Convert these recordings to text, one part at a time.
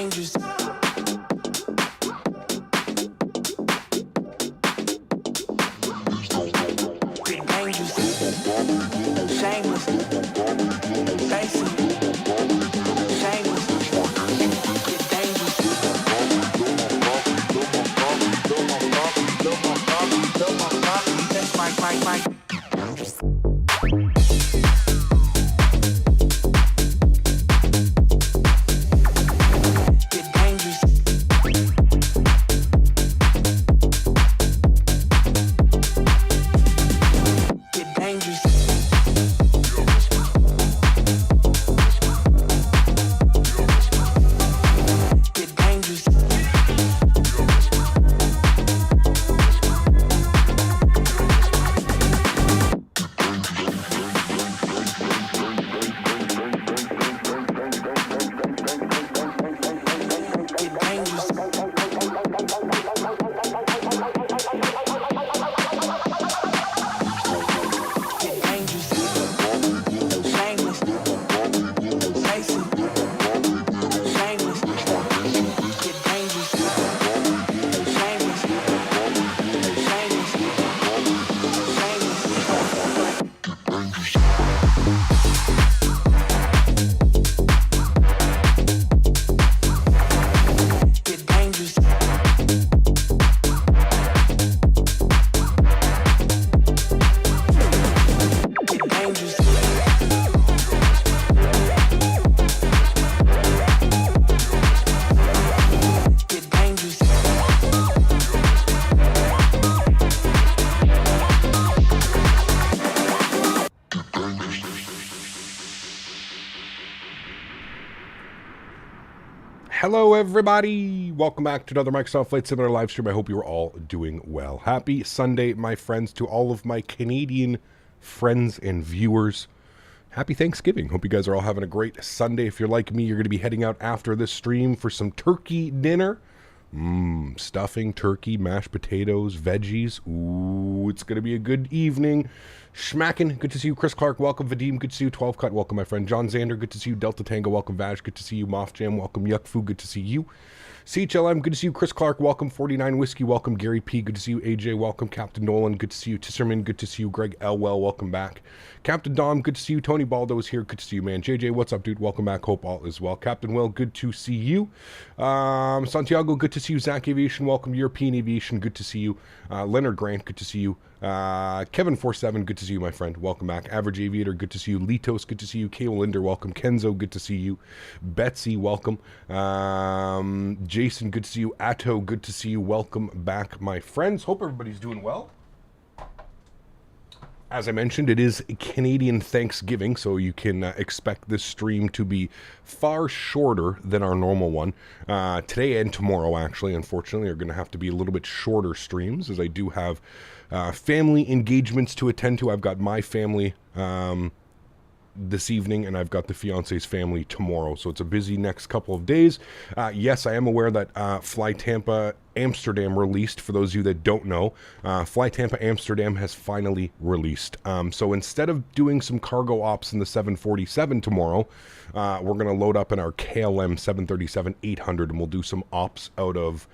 dangerous. Get dangerous. Shameless. Basic. Shameless. Get dangerous. That's my. Hello everybody, welcome back to another Microsoft Flight Simulator live stream. I hope you're all doing well. Happy Sunday, my friends, to all of my Canadian friends and viewers. Happy Thanksgiving. Hope you guys are all having a great Sunday. If you're like me, you're going to be heading out after this stream for some turkey dinner. Stuffing, turkey, mashed potatoes, veggies. Ooh, it's going to be a good evening. Schmackin', good to see you. Chris Clark, welcome. Vadim, good to see you. 12 Cut, welcome, my friend. John Zander, good to see you. Delta Tango, welcome. Vaj, good to see you. Moff Jam, welcome. Yuckfu, good to see you. CHLM, good to see you. Chris Clark, welcome. 49 Whiskey, welcome. Gary P, good to see you. AJ, welcome. Captain Nolan, good to see you. Tisserman, good to see you. Greg Elwell, welcome back. Captain Dom, good to see you. Tony Baldo is here, good to see you, man. JJ, what's up, dude? Welcome back. Hope all is well. Captain Will, good to see you. Santiago, good to see you. Zach Aviation, welcome. European Aviation, good to see you. Leonard Grant, good to see you. Kevin47, good to see you, my friend. Welcome back. Average Aviator, good to see you. Litos, good to see you. Kale Linder, welcome. Kenzo, good to see you. Betsy, welcome. Jason, good to see you. Atto, good to see you. Welcome back, my friends. Hope everybody's doing well. As I mentioned, it is Canadian Thanksgiving, so you can expect this stream to be far shorter than our normal one. Today and tomorrow, actually, unfortunately, are going to have to be a little bit shorter streams, as I do have family engagements to attend to. I've got my family this evening, and I've got the fiance's family tomorrow, so it's a busy next couple of days. Yes, I am aware that Fly Tampa Amsterdam released. For those of you that don't know, Fly Tampa Amsterdam has finally released. So instead of doing some cargo ops in the 747 tomorrow, we're going to load up in our KLM 737-800, and we'll do some ops out of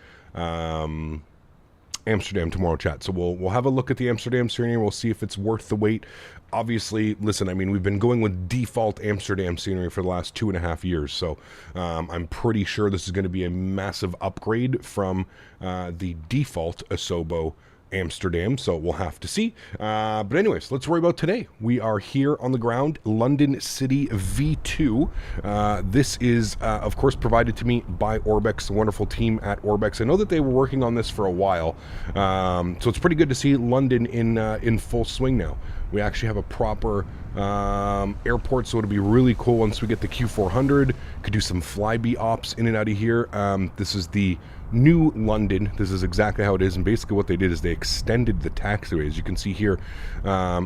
Amsterdam tomorrow, chat. So we'll have a look at the Amsterdam scenery. We'll see if it's worth the wait. Obviously, listen, I mean, we've been going with default Amsterdam scenery for the last 2.5 years, so I'm pretty sure this is going to be a massive upgrade from the default Asobo Amsterdam, so we'll have to see. But anyways, let's worry about today. We are here on the ground, London City V2. This is, of course, provided to me by Orbx, the wonderful team at Orbx. I know that they were working on this for a while, so it's pretty good to see London in full swing now. We actually have a proper airport, so it'll be really cool once we get the Q400. Could do some flyby ops in and out of here. This is the new London. This is exactly how it is, and basically what they did is they extended the taxiway. As you can see here,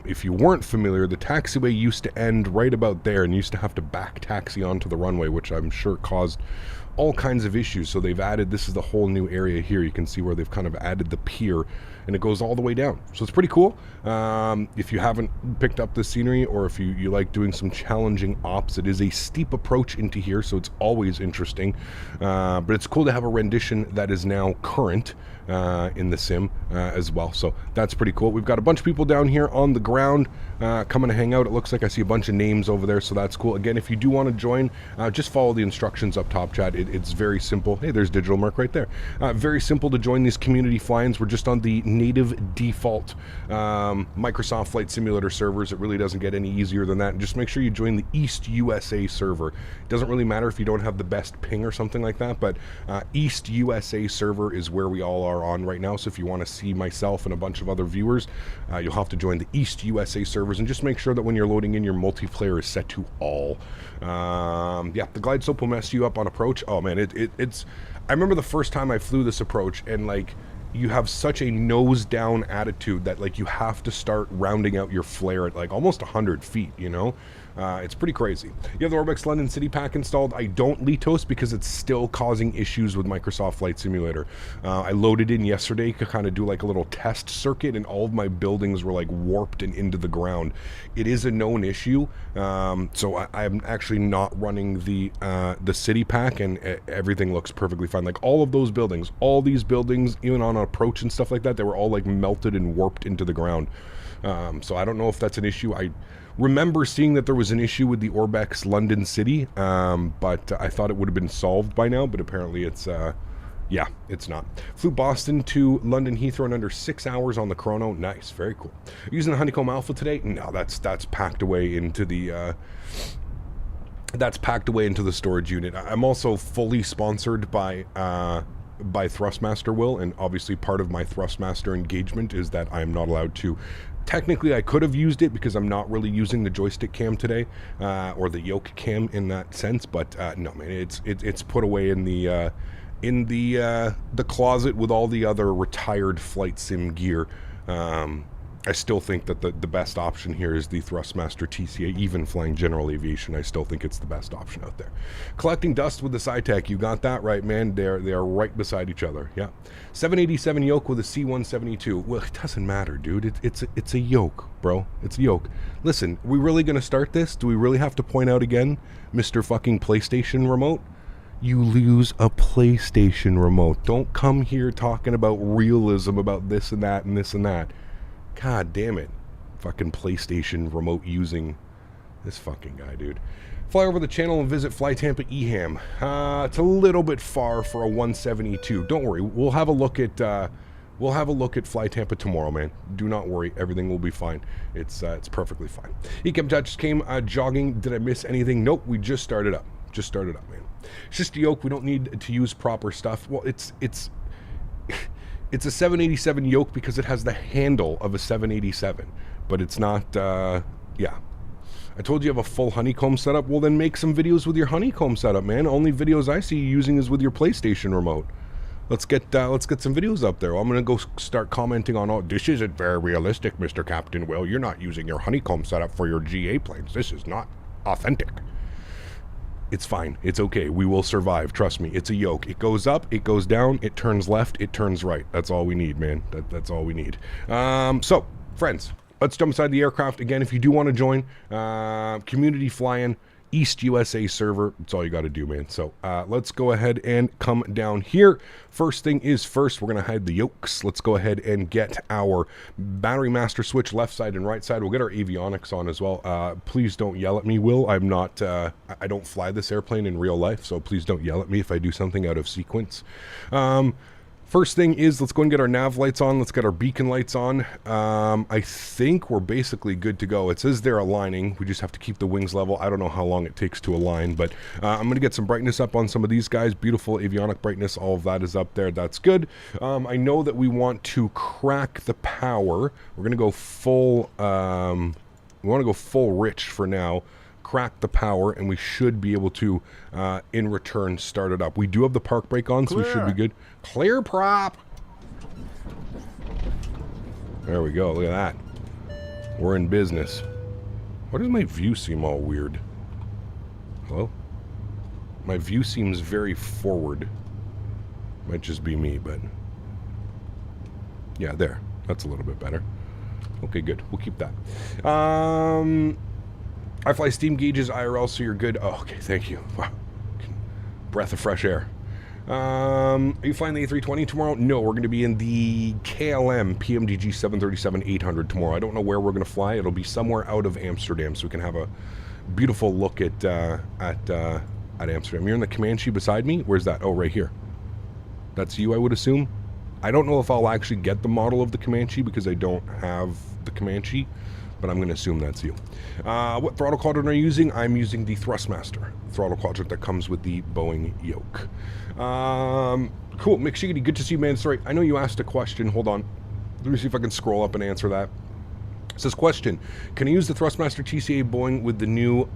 if you weren't familiar, the taxiway used to end right about there, and you used to have to back taxi onto the runway, which I'm sure caused all kinds of issues. So they've added, this is the whole new area here. You can see where they've kind of added the pier, and it goes all the way down. So it's pretty cool. If you haven't picked up the scenery, or if you like doing some challenging ops, it is a steep approach into here, so it's always interesting. But it's cool to have a rendition that is now current in the sim as well, so that's pretty cool. We've got a bunch of people down here on the ground coming to hang out. It looks like I see a bunch of names over there, so that's cool. Again, if you do want to join, just follow the instructions up top, chat. It's very simple. Hey, there's Digital Merc right there. Very simple to join these community fly-ins. We're just on the native default Microsoft Flight Simulator servers. It really doesn't get any easier than that. And just make sure you join the East USA server. It doesn't really matter if you don't have the best ping or something like that, but East USA server is where we all are on right now. So if you want to see myself and a bunch of other viewers, you'll have to join the East USA servers, and just make sure that when you're loading in, your multiplayer is set to all. Yeah, the glide slope will mess you up on approach. Oh man, it's I remember the first time I flew this approach, and like, you have such a nose down attitude that like you have to start rounding out your flare at like almost 100 feet, you know. It's pretty crazy. You have the Orbx London City pack installed. I don't Litos because it's still causing issues with Microsoft Flight Simulator. I loaded in yesterday to kind of do like a little test circuit, and all of my buildings were like warped and into the ground. It is a known issue, so I'm actually not running the city pack, and everything looks perfectly fine. Like all of those buildings, all these buildings, even on approach and stuff like that, they were all like melted and warped into the ground. So I don't know if that's an issue. I remember seeing that there was an issue with the Orbx London City, but I thought it would have been solved by now, but apparently it's, yeah, it's not. Flew Boston to London Heathrow in under 6 hours on the chrono. Nice, very cool. Using the Honeycomb Alpha today? No, that's packed away into the, storage unit. I'm also fully sponsored by Thrustmaster, Will, and obviously part of my Thrustmaster engagement is that I'm not allowed to. Technically, I could have used it because I'm not really using the joystick cam today, or the yoke cam in that sense. But no, man, it's put away in the closet with all the other retired flight sim gear. I still think that the best option here is the Thrustmaster TCA, even flying general aviation. I still think it's the best option out there. Collecting dust with the SciTech, you got that right, man. They are right beside each other. Yeah, 787 yoke with a C172. Well, it doesn't matter, dude. It's a yoke, bro. It's a yoke. Listen, we really gonna start this? Do we really have to point out again, Mr. fucking PlayStation remote? You lose a PlayStation remote. Don't come here talking about realism about this and that and this and that. God damn it. Fucking PlayStation remote using this fucking guy, dude. Fly over the channel and visit Fly Tampa Eham. It's a little bit far for a 172. Don't worry. We'll have a look at Fly Tampa tomorrow, man. Do not worry. Everything will be fine. It's perfectly fine. Ecam Touch came jogging. Did I miss anything? Nope. We just started up. Man. It's just a yoke. We don't need to use proper stuff. Well, it's a 787 yoke because it has the handle of a 787, but it's not, yeah. I told you have a full honeycomb setup. Well, then make some videos with your honeycomb setup, man. Only videos I see you using is with your PlayStation remote. Let's get some videos up there. I'm gonna go start commenting on, oh, this isn't very realistic, Mr. Captain Will. You're not using your honeycomb setup for your GA planes. This is not authentic. It's fine. It's okay. We will survive. Trust me. It's a yoke. It goes up, it goes down, it turns left, it turns right. That's all we need, man. That's all we need. So, friends, let's jump inside the aircraft. Again, if you do want to join, community fly-in, East USA server. That's all you got to do, man. So let's go ahead and come down here. First thing is first, we're going to hide the yokes. Let's go ahead and get our battery master switch left side and right side. We'll get our avionics on as well. Please don't yell at me, Will. I'm not, I don't fly this airplane in real life, so please don't yell at me if I do something out of sequence. First thing is, let's go and get our nav lights on. Let's get our beacon lights on. I think we're basically good to go. It says they're aligning. We just have to keep the wings level. I don't know how long it takes to align, but I'm going to get some brightness up on some of these guys. Beautiful avionic brightness. All of that is up there. That's good. I know that we want to crack the power. We're going to go full, we want to go full rich for now. Crack the power, and we should be able to, in return, start it up. We do have the park brake on, so we should be good. Clear prop! There we go, look at that. We're in business. Why does my view seem all weird? Hello? My view seems very forward. Might just be me, but... yeah, there. That's a little bit better. Okay, good. We'll keep that. I fly steam gauges IRL, so you're good. Oh, okay, thank you. Wow. Breath of fresh air. Are you flying the A320 tomorrow? No, we're going to be in the KLM PMDG 737-800 tomorrow. I don't know where we're going to fly. It'll be somewhere out of Amsterdam, so we can have a beautiful look at Amsterdam. You're in the Comanche beside me? Where's that? Oh, right here. That's you, I would assume. I don't know if I'll actually get the model of the Comanche because I don't have the Comanche, but I'm going to assume that's you. What throttle quadrant are you using? I'm using the Thrustmaster throttle quadrant that comes with the Boeing yoke. Cool. McShiggity, good to see you, man. Sorry, I know you asked a question. Hold on. Let me see if I can scroll up and answer that. It says, question, can I use the Thrustmaster TCA Boeing with the new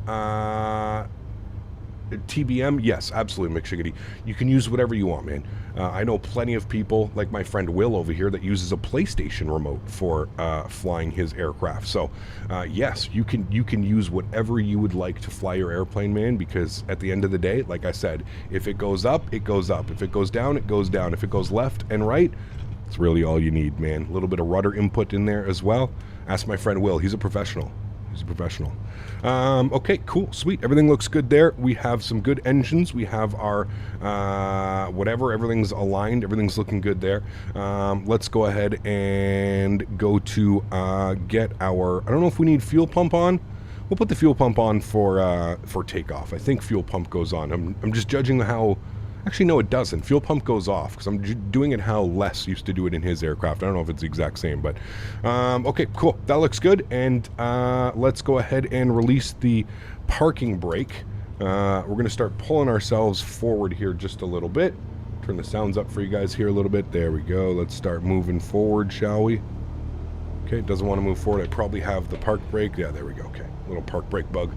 TBM? Yes, absolutely, McShiggity. You can use whatever you want, man. I know plenty of people, like my friend Will over here, that uses a PlayStation remote for flying his aircraft. So, yes, you can use whatever you would like to fly your airplane, man, because at the end of the day, like I said, if it goes up, it goes up. If it goes down, it goes down. If it goes left and right, it's really all you need, man. A little bit of rudder input in there as well. Ask my friend Will. He's a professional. He's a professional. Okay, cool, sweet. Everything looks good there. We have some good engines. We have our whatever. Everything's aligned. Everything's looking good there. Let's go ahead and go to get our. I don't know if we need fuel pump on. We'll put the fuel pump on for takeoff. I think fuel pump goes on. I'm just judging how. Actually, no, it doesn't. Fuel pump goes off because I'm doing it how Les used to do it in his aircraft. I don't know if it's the exact same, but okay, cool. That looks good. And let's go ahead and release the parking brake. We're going to start pulling ourselves forward here just a little bit. Turn the sounds up for you guys here a little bit. There we go. Let's start moving forward, shall we? Okay, it doesn't want to move forward. I probably have the park brake. Yeah, there we go. Okay, little park brake bug.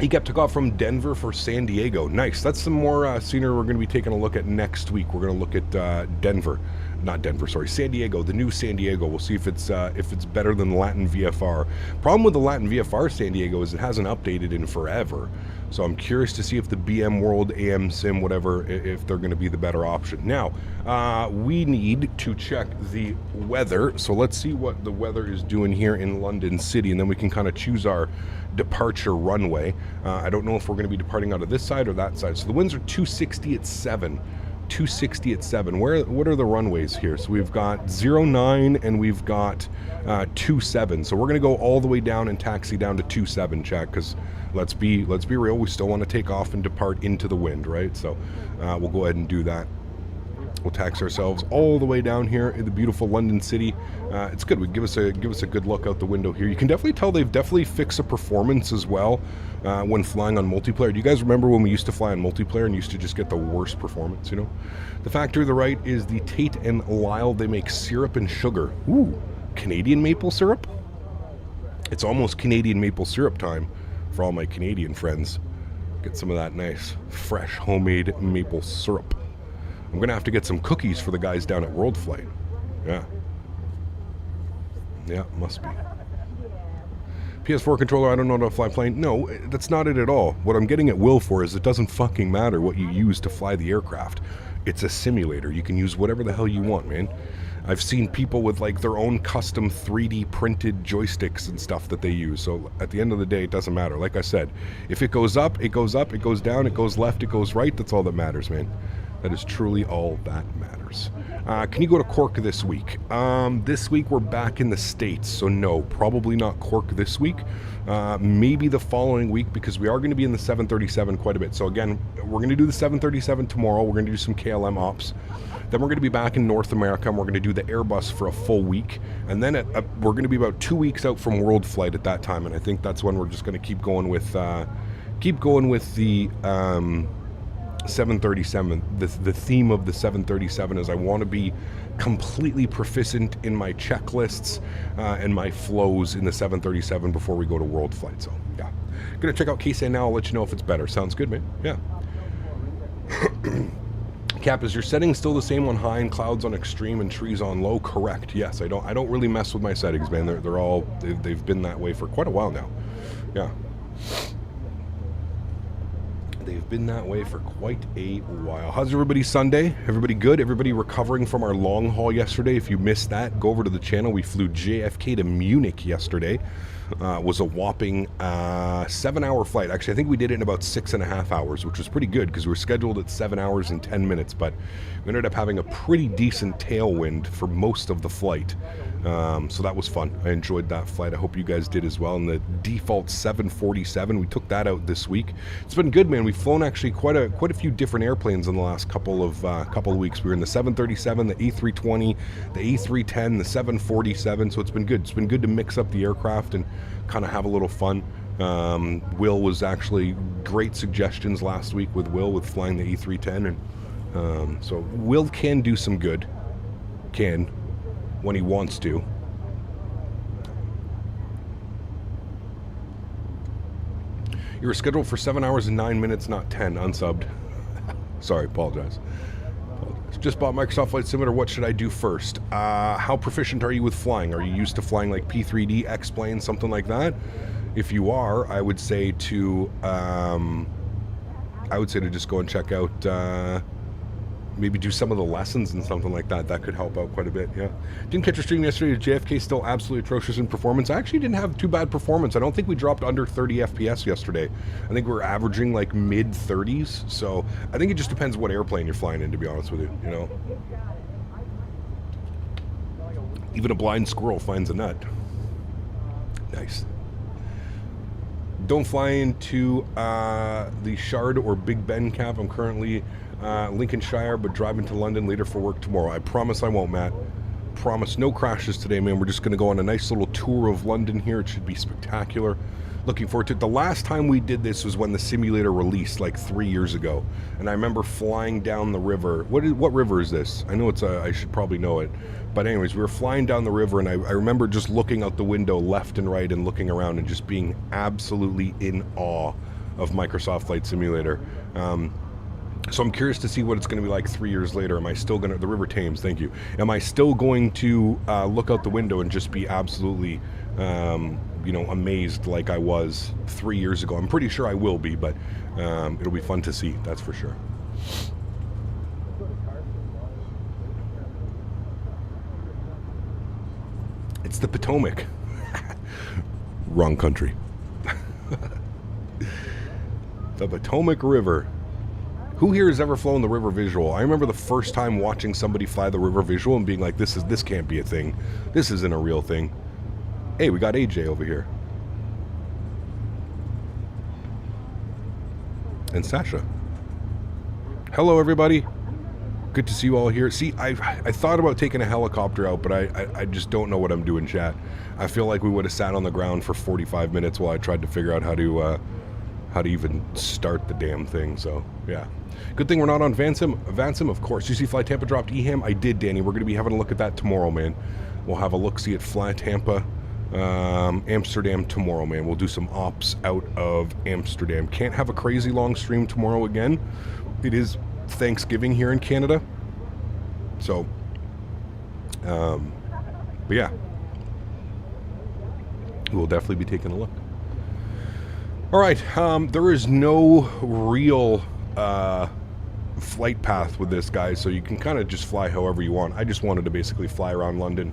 He took off from Denver for San Diego. Nice. That's some more scenery we're going to be taking a look at next week. We're going to look at Denver. Not Denver, sorry. San Diego, the new San Diego. We'll see if it's better than the Latin VFR. Problem with the Latin VFR San Diego is it hasn't updated in forever. So I'm curious to see if the BM World, AM Sim, whatever, if they're going to be the better option. Now, we need to check the weather. So let's see what the weather is doing here in London City, and then we can kind of choose our departure runway. I don't know if we're going to be departing out of this side or that side. So the winds are 260 at 7. 260 at 7. What are the runways here? So we've got 09 and we've got 27. So we're going to go all the way down and taxi down to 27, chat, because let's be real, we still want to take off and depart into the wind, right? So we'll go ahead and do that. We'll taxi ourselves all the way down here in the beautiful London City. It's good. We give us a good look out the window here. You can definitely tell they've definitely fixed the performance as well when flying on multiplayer. Do you guys remember when we used to fly on multiplayer and used to just get the worst performance? You know, the factory to the right is the Tate and Lyle. They make syrup and sugar. Ooh, Canadian maple syrup. It's almost Canadian maple syrup time for all my Canadian friends. Get some of that nice, fresh, homemade maple syrup. I'm going to have to get some cookies for the guys down at World Flight. Yeah. Yeah, must be. PS4 controller, I don't know how to fly plane. No, that's not it at all. What I'm getting at Will for is it doesn't fucking matter what you use to fly the aircraft. It's a simulator. You can use whatever the hell you want, man. I've seen people with like their own custom 3D printed joysticks and stuff that they use. So at the end of the day, it doesn't matter. Like I said, if it goes up, it goes up. It goes down, it goes left, it goes right. That's all that matters, man. That is truly all that matters. Can you go to Cork this week? This week we're back in the States, so no, probably not Cork this week. Maybe the following week, because we are going to be in the 737 quite a bit. So again, we're going to do the 737 tomorrow. We're going to do some KLM ops. Then we're going to be back in North America, and we're going to do the Airbus for a full week. And then we're going to be about 2 weeks out from World Flight at that time, and I think that's when we're just going to keep going with the 737. The theme of the 737 is I want to be completely proficient in my checklists and my flows in the 737 before we go to World Flight. So yeah, gonna check out KSA now. I'll let you know if it's better. Sounds good, man. Yeah. Cap, is your setting still the same on high and clouds on extreme and trees on low? Correct. Yes, I don't really mess with my settings, man. They've been that way for quite a while now. Yeah. They've been that way for quite a while. How's everybody's Sunday? Everybody good? Everybody recovering from our long haul yesterday? If you missed that, go over to the channel. We flew JFK to Munich yesterday. Was a whopping 7-hour flight. Actually, I think we did it in about 6.5 hours, which was pretty good because we were scheduled at 7 hours and 10 minutes, but we ended up having a pretty decent tailwind for most of the flight. So that was fun. I enjoyed that flight. I hope you guys did as well. And the default 747, we took that out this week. It's been good, man. We've flown actually quite a few different airplanes in the last couple of weeks. We were in the 737, the A320, the A310, the 747. So it's been good. It's been good to mix up the aircraft and kind of have a little fun. Will was actually great suggestions last week with Will with flying the A310, and so Will can do some good. Can. When he wants to. You were scheduled for 7 hours and 9 minutes, not 10, unsubbed. Sorry, apologize. Just bought Microsoft Flight Simulator. What should I do first? How proficient are you with flying? Are you used to flying like P3D, X-Plane, something like that? If you are, I would say to just go and check out maybe do some of the lessons and something like that. That could help out quite a bit, yeah. Didn't catch your stream yesterday. JFK still absolutely atrocious in performance. I actually didn't have too bad performance. I don't think we dropped under 30 FPS yesterday. I think we're averaging like mid-30s. So I think it just depends what airplane you're flying in, to be honest with you, you know. Even a blind squirrel finds a nut. Nice. Don't fly into the Shard or Big Ben cap. I'm currently Lincolnshire, but driving to London later for work tomorrow. I promise I won't, Matt. Promise. No crashes today, man. We're just going to go on a nice little tour of London here. It should be spectacular. Looking forward to it. The last time we did this was when the simulator released, like 3 years ago. And I remember flying down the river. What river is this? I know it's I should probably know it. But anyways, we were flying down the river, and I remember just looking out the window left and right and looking around and just being absolutely in awe of Microsoft Flight Simulator. So I'm curious to see what it's going to be like 3 years later. Am I still going to... The River Thames, thank you. Am I still going to look out the window and just be absolutely, you know, amazed like I was 3 years ago? I'm pretty sure I will be, but it'll be fun to see, that's for sure. It's the Potomac. Wrong country. The Potomac River. Who here has ever flown the river visual? I remember the first time watching somebody fly the river visual and being like, this can't be a thing. This isn't a real thing. Hey, we got AJ over here. And Sasha. Hello, everybody. Good to see you all here. See, I thought about taking a helicopter out, but I just don't know what I'm doing, chat. I feel like we would have sat on the ground for 45 minutes while I tried to figure out how to even start the damn thing, so, yeah. Good thing we're not on Vansim, of course. You see Fly Tampa dropped EHAM? I did, Danny. We're going to be having a look at that tomorrow, man. We'll have a look-see at Fly Tampa, Amsterdam tomorrow, man. We'll do some ops out of Amsterdam. Can't have a crazy long stream tomorrow again. It is Thanksgiving here in Canada. So, but yeah. We'll definitely be taking a look. All right, there is no real flight path with this, guys, so you can kind of just fly however you want. I just wanted to basically fly around London,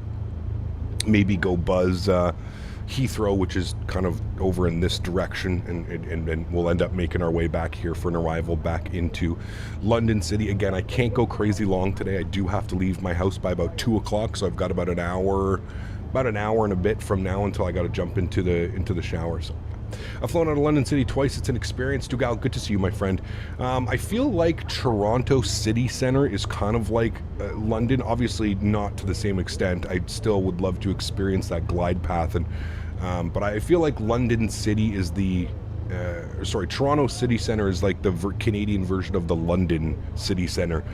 maybe go buzz Heathrow, which is kind of over in this direction, and we'll end up making our way back here for an arrival back into London City. Again, I can't go crazy long today. I do have to leave my house by about 2 o'clock, so I've got about an hour and a bit from now until I got to jump into the shower. So I've flown out of London City twice. It's an experience. Dougal, good to see you, my friend. I feel like Toronto City Centre is kind of like London. Obviously not to the same extent. I still would love to experience that glide path. But I feel like London City is Toronto City Centre is like the Canadian version of the London City Centre.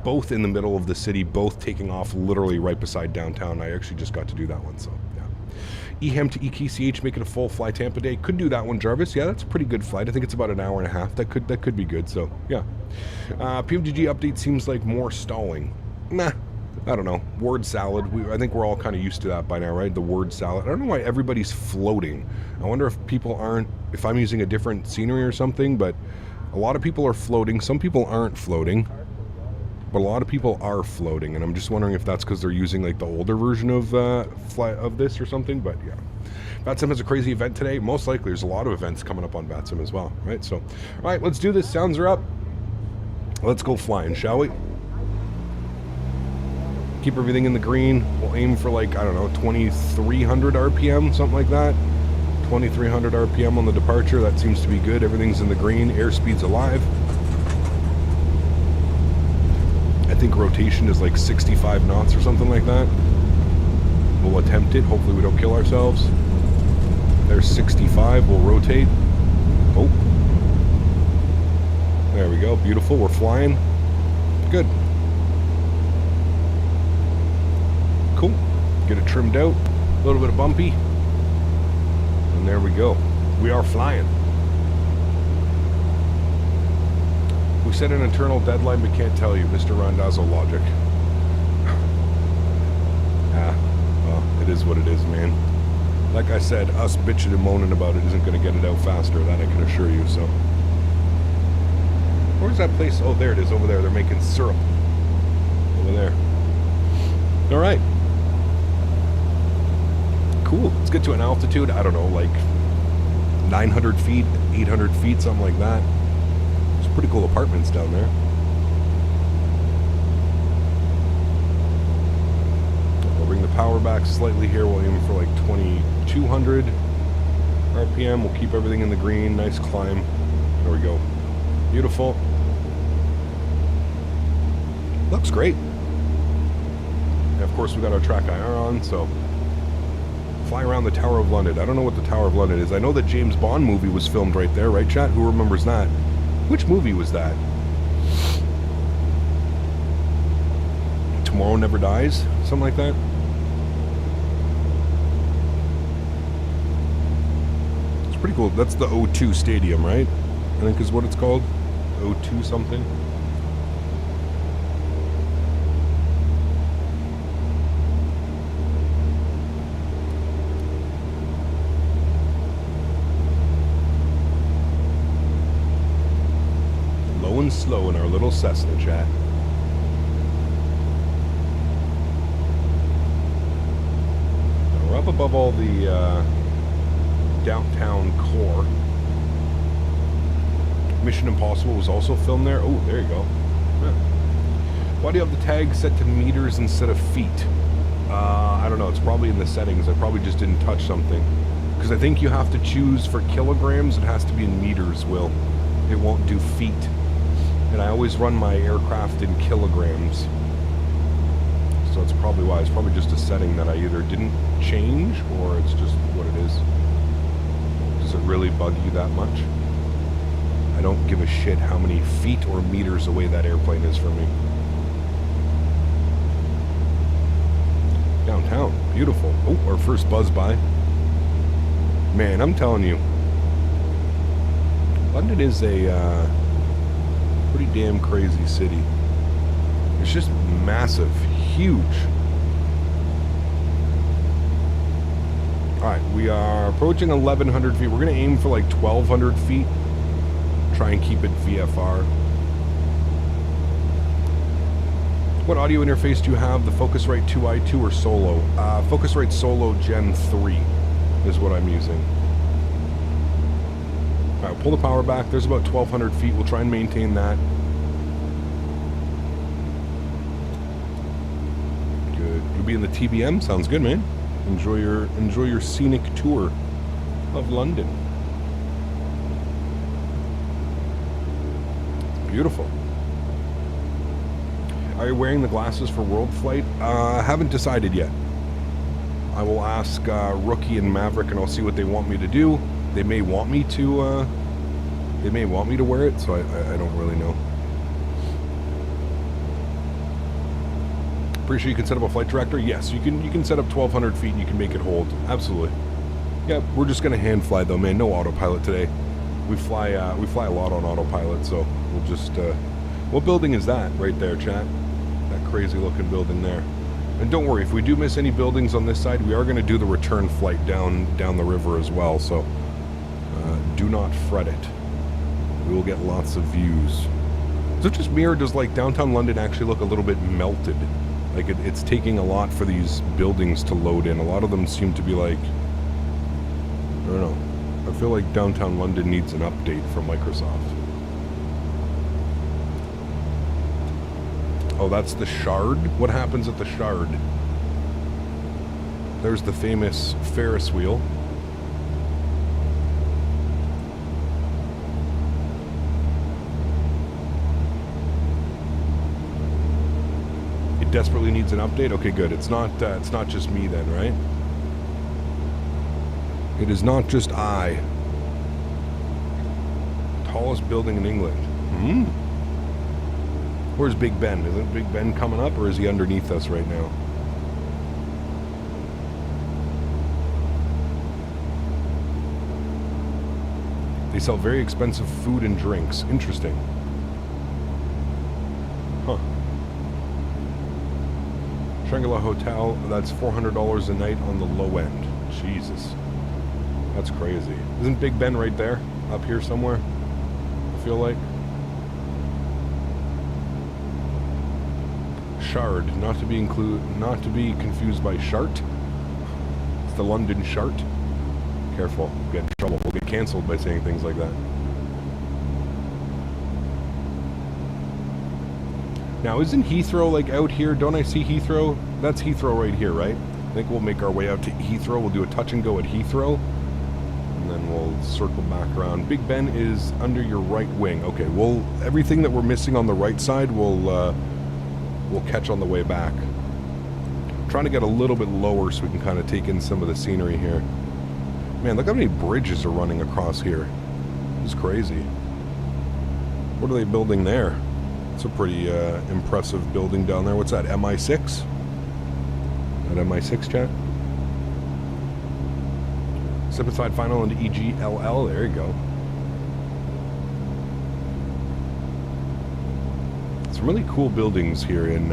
Both in the middle of the city, both taking off literally right beside downtown. I actually just got to do that one, so... EHAM to EKCH, make it a full Fly Tampa day. Could do that one, Jarvis. Yeah, that's a pretty good flight. I think it's about an hour and a half. That could be good, so yeah. PMGG update seems like more stalling. Nah, I don't know. Word salad. I think we're all kind of used to that by now, right? The word salad. I don't know why everybody's floating. I wonder if people aren't, if I'm using a different scenery or something, but A lot of people are floating. Some people aren't floating. But a lot of people are floating. And I'm just wondering if that's because they're using like the older version of this or something. But yeah. VATSIM has a crazy event today. Most likely there's a lot of events coming up on VATSIM as well, right? So, all right, let's do this. Sounds are up. Let's go flying, shall we? Keep everything in the green. We'll aim for like, I don't know, 2,300 RPM, something like that. 2,300 RPM on the departure. That seems to be good. Everything's in the green. Airspeed's alive. I think rotation is like 65 knots or something like that. We'll attempt it. Hopefully we don't kill ourselves. There's 65. We'll rotate. Oh. There we go. Beautiful. We're flying. Good. Cool. Get it trimmed out. A little bit of bumpy. And there we go. We are flying. We set an internal deadline, but can't tell you. Mr. Randazzo logic. Well, it is what it is, man. Like I said, us bitching and moaning about it isn't going to get it out faster. That I can assure you, so. Where's that place? Oh, there it is, over there. They're making syrup. Over there. All right. Cool. Let's get to an altitude, I don't know, like 900 feet, 800 feet, something like that. There's pretty cool apartments down there. We'll bring the power back slightly here. We'll aim for like 2,200 RPM. We'll keep everything in the green. Nice climb. There we go. Beautiful. Looks great. And of course, we got our track IR on, so fly around the Tower of London. I don't know what the Tower of London is. I know the James Bond movie was filmed right there, right, chat? Who remembers that? Which movie was that? Tomorrow Never Dies? Something like that? It's pretty cool. That's the O2 Stadium, right? I think is what it's called. O2 something. Low and slow in our little Cessna, chat. Now we're up above all the downtown core. Mission Impossible was also filmed there. Oh, there you go. Yeah. Why do you have the tag set to meters instead of feet? I don't know. It's probably in the settings. I probably just didn't touch something. Because I think you have to choose for kilograms. It has to be in meters, Will. It won't do feet. And I always run my aircraft in kilograms. So it's probably why. It's probably just a setting that I either didn't change or it's just what it is. Does it really bug you that much? I don't give a shit how many feet or meters away that airplane is from me. Downtown, beautiful. Oh, our first buzz by. Man, I'm telling you, London is a pretty damn crazy city. It's just massive, huge. Alright, we are approaching 1,100 feet. We're going to aim for like 1,200 feet. Try and keep it VFR. What audio interface do you have? The Focusrite 2i2 or Solo? Focusrite Solo Gen 3 is what I'm using. Alright, pull the power back. There's about 1,200 feet. We'll try and maintain that. Good. You'll be in the TBM? Sounds good, man. Enjoy your scenic tour of London. Beautiful. Are you wearing the glasses for World Flight? Haven't decided yet. I will ask Rookie and Maverick, and I'll see what they want me to do. They may want me to. They may want me to wear it, so I don't really know. Pretty sure you can set up a flight director. Yes, you can set up 1,200 feet and you can make it hold. Absolutely. Yeah, we're just gonna hand fly though, man. No autopilot today. We fly a lot on autopilot, so we'll just. What building is that right there, chat? That crazy looking building there. And don't worry, if we do miss any buildings on this side, we are going to do the return flight down the river as well, so do not fret it. We will get lots of views. Is it just me, or does like downtown London actually look a little bit melted? Like it's taking a lot for these buildings to load in. A lot of them seem to be like, I don't know. I feel like downtown London needs an update from Microsoft. Oh, that's the Shard? What happens at the Shard? There's the famous Ferris wheel. It desperately needs an update? Okay, good. It's not just me then, right? It is not just I. Tallest building in England. Hmm. Where's Big Ben? Isn't Big Ben coming up, or is he underneath us right now? They sell very expensive food and drinks. Interesting. Huh. Shangri-La Hotel, that's $400 a night on the low end. Jesus. That's crazy. Isn't Big Ben right there? Up here somewhere? I feel like. Shard, not to be confused by Shart. It's the London Shart. Careful, we'll get in trouble. We'll get cancelled by saying things like that. Now, isn't Heathrow like out here? Don't I see Heathrow? That's Heathrow right here, right? I think we'll make our way out to Heathrow. We'll do a touch and go at Heathrow, and then we'll circle back around. Big Ben is under your right wing. Okay, well, everything that we're missing on the right side, we'll catch on the way back. I'm trying to get a little bit lower so we can kind of take in some of the scenery here. Man, look how many bridges are running across here. It's crazy. What are they building there? It's a pretty impressive building down there. What's that, MI6? That MI6 chat? Simplified final into EGLL. There you go. Some really cool buildings here in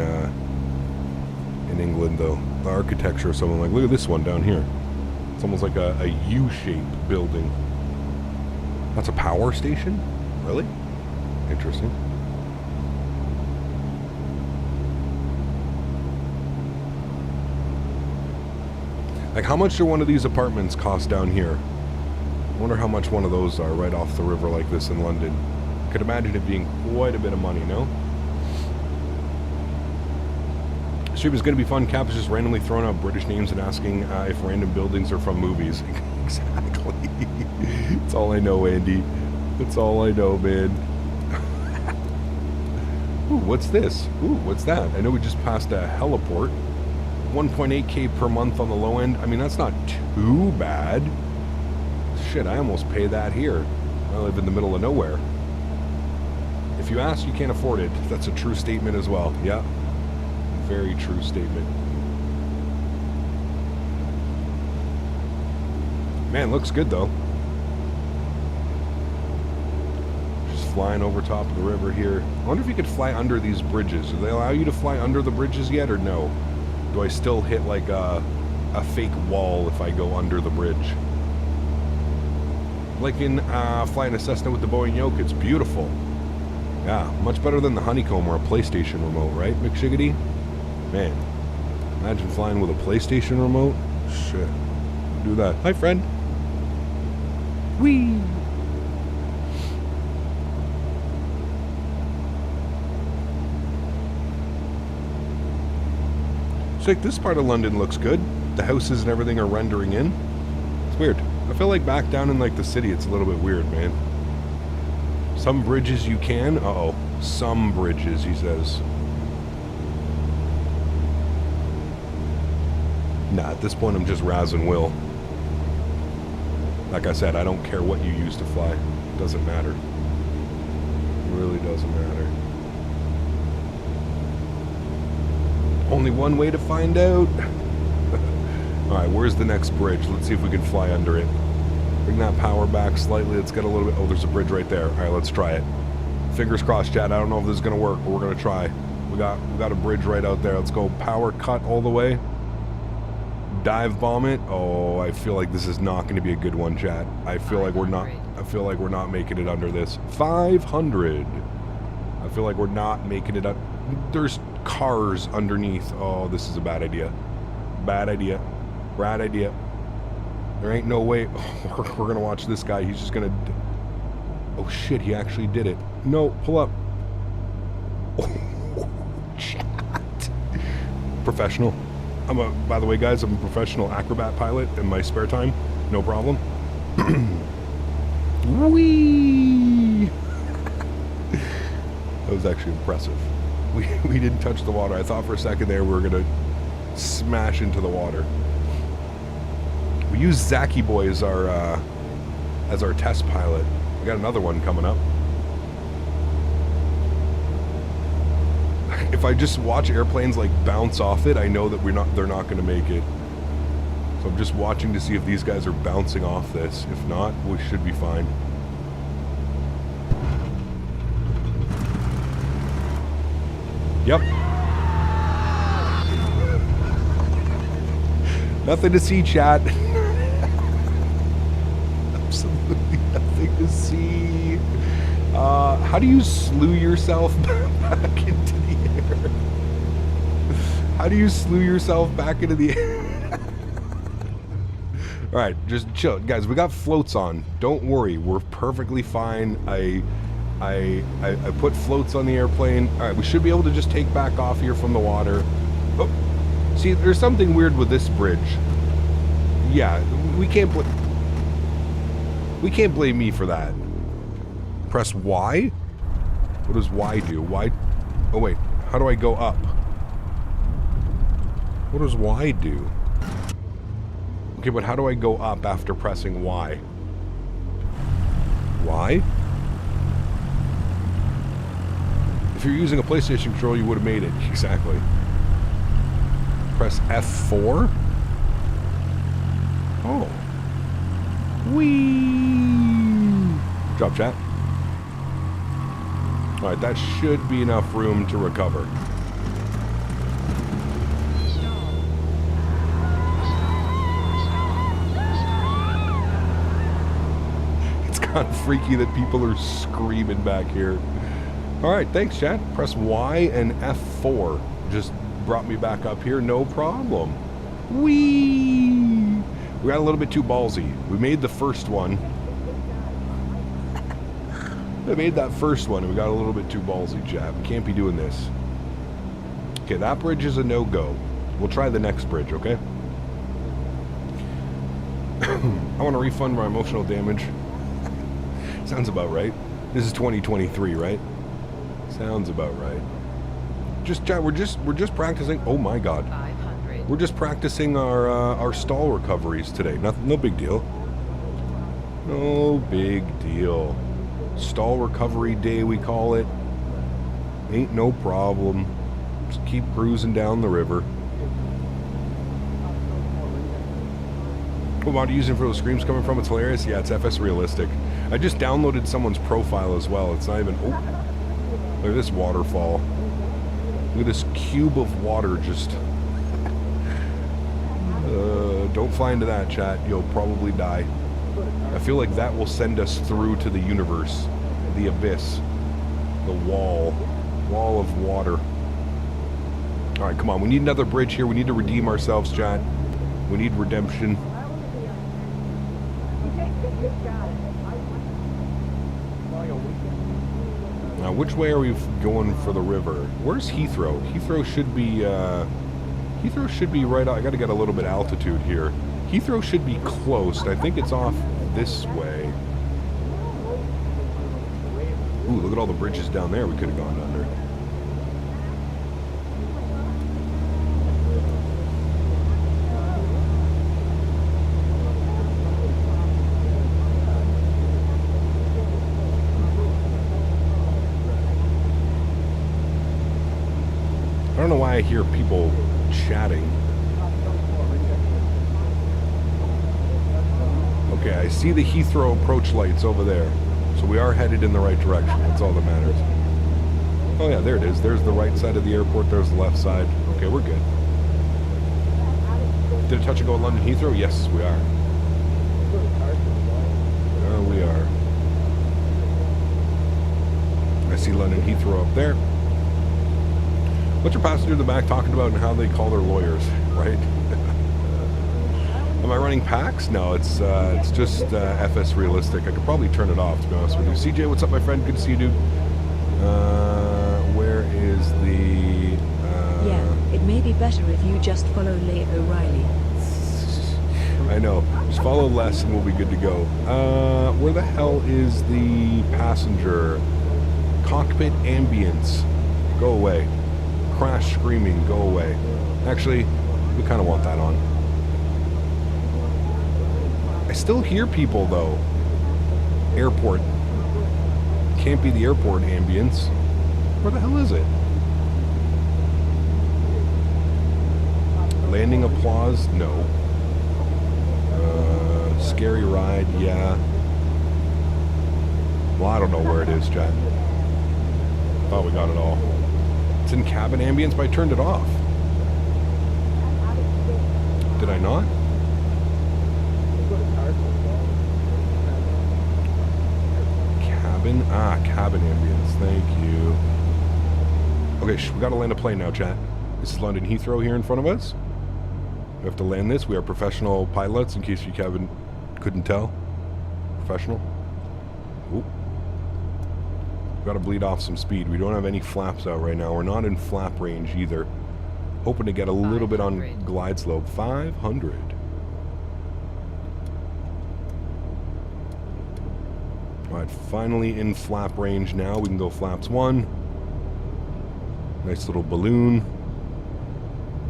England, though. The architecture of something like, look at this one down here. It's almost like a U-shaped building. That's a power station? Really? Interesting. Like, how much do one of these apartments cost down here? I wonder how much one of those are right off the river like this in London. I could imagine it being quite a bit of money, no? Stream is going to be fun. Cap is just randomly throwing out British names and asking if random buildings are from movies. Exactly. That's all I know, Andy. That's all I know, man. Ooh, what's this? Ooh, what's that? I know we just passed a heliport. 1.8k per month on the low end. I mean, that's not too bad. Shit, I almost pay that here. I live in the middle of nowhere. If you ask, you can't afford it. That's a true statement as well. Yeah. Very true statement. Man, looks good though. Just flying over top of the river here. I wonder if you could fly under these bridges. Do they allow you to fly under the bridges yet, or no? Do I still hit like a fake wall if I go under the bridge? Like in flying a Cessna with the Boeing yoke, it's beautiful. Yeah, much better than the Honeycomb or a PlayStation remote, right, McShiggity? Man, imagine flying with a PlayStation remote. Shit. Do that. Hi, friend. Whee! So like this part of London looks good. The houses and everything are rendering in. It's weird. I feel like back down in like the city it's a little bit weird, man. Some bridges you can. Uh-oh. Some bridges, he says. Nah, at this point I'm just razzing Will. Like I said, I don't care what you use to fly. It doesn't matter. It really doesn't matter. Only one way to find out. Alright, where's the next bridge? Let's see if we can fly under it. Bring that power back slightly. Let's get a little bit... Oh, there's a bridge right there. Alright, let's try it. Fingers crossed, chat. I don't know if this is going to work, but we're going to try. We got a bridge right out there. Let's go power cut all the way. Dive bomb it. Oh, I feel like this is not going to be a good one, chat. I feel like we're not making it under this. 500. I feel like we're not making it up. There's cars underneath. Oh, this is a bad idea. Bad idea. Bad idea. There ain't no way. Oh, we're going to watch this guy. He's just going to... Oh, shit. He actually did it. No, pull up. Oh, chat. Professional. By the way, guys, I'm a professional acrobat pilot in my spare time. No problem. Whee! That was actually impressive. We didn't touch the water. I thought for a second there we were going to smash into the water. We used Zacky Boy as our test pilot. We got another one coming up. If I just watch airplanes like bounce off it, I know that they're not going to make it. So I'm just watching to see if these guys are bouncing off this. If not, we should be fine. Yep. Nothing to see, chat. Absolutely nothing to see. How do you slew yourself back into the air? How do you slew yourself back into the air? Alright, just chill. Guys, we got floats on. Don't worry, we're perfectly fine. I put floats on the airplane. Alright, we should be able to just take back off here from the water. Oh, see, there's something weird with this bridge. Yeah, we can't blame me for that. Press Y? What does Y do? Y... Oh, wait. How do I go up? What does Y do? Okay, but how do I go up after pressing Y? Y? If you're using a PlayStation controller, you would have made it. Exactly. Press F4? Oh. Whee! Drop chat. Alright, that should be enough room to recover. It's kind of freaky that people are screaming back here. Alright, thanks, chat. Press Y and F4. Just brought me back up here, no problem. Whee! We got a little bit too ballsy. We made the first one. I made that first one and we got a little bit too ballsy, chat. We can't be doing this. Okay, that bridge is a no-go. We'll try the next bridge, okay? I want to refund my emotional damage. Sounds about right. This is 2023, right? Sounds about right. Just chat, we're just practicing. Oh my god. 500. We're just practicing our stall recoveries today. No big deal. No big deal. Stall recovery day, we call it. Ain't no problem. Just keep cruising down the river. What mod are you using for those screams coming from? It's hilarious. Yeah, it's FS Realistic. I just downloaded someone's profile as well. It's not even... Oh, look at this waterfall. Look at this cube of water just... don't fly into that, chat. You'll probably die. I feel like that will send us through to the universe, the abyss, the wall of water. All right, come on. We need another bridge here. We need to redeem ourselves, chat. We need redemption. Now, which way are we going for the river? Where's Heathrow? Heathrow should be right out. I got to get a little bit of altitude here. Heathrow should be close. I think it's off this way. Ooh, look at all the bridges down there we could have gone under. I don't know why I hear people chatting. Okay, I see the Heathrow approach lights over there. So we are headed in the right direction. That's all that matters. Oh yeah, there it is. There's the right side of the airport. There's the left side. Okay, we're good. Did a touch and go at London Heathrow? Yes, we are. There we are. I see London Heathrow up there. What's your passenger in the back talking about and how they call their lawyers, right? Am I running packs? No, it's just FS Realistic. I could probably turn it off, to be honest with you. CJ, what's up, my friend? Good to see you, dude. Where is the... Yeah, it may be better if you just follow Leigh O'Reilly. I know. Just follow less and we'll be good to go. Where the hell is the passenger? Cockpit ambience. Go away. Crash screaming. Go away. Actually, we kind of want that on. I still hear people, though. Airport. Can't be the airport ambience. Where the hell is it? Landing applause? No. Scary ride? Yeah. Well, I don't know where it is, chat. Thought we got it all. It's in cabin ambience, but I turned it off. Did I not? Cabin? Ah, cabin ambience. Thank you. Okay, we gotta land a plane now, chat. This is London Heathrow here in front of us. We have to land this. We are professional pilots, in case you couldn't tell. Professional. Ooh. Gotta bleed off some speed. We don't have any flaps out right now. We're not in flap range either. Hoping to get a little bit on glide slope. 500. Alright, finally in flap range now. We can go flaps 1. Nice little balloon.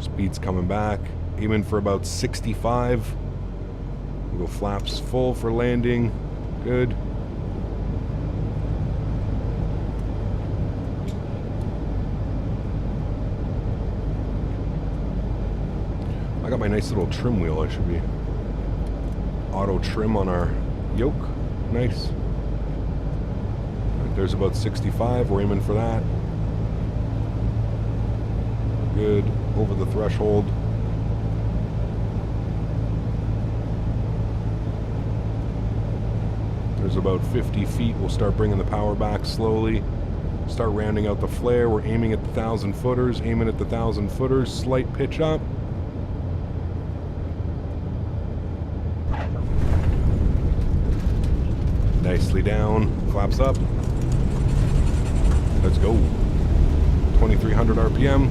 Speed's coming back. Aiming for about 65. We'll go flaps full for landing. Good. I got my nice little trim wheel. I should be auto trim on our yoke. Nice. Right, there's about 65. We're aiming for that. Good. Over the threshold. There's about 50 feet. We'll start bringing the power back slowly. Start rounding out the flare. We're aiming at the 1,000 footers. Aiming at the 1,000 footers. Slight pitch up. Nicely down. Flaps up. Let's go. 2,300 RPM.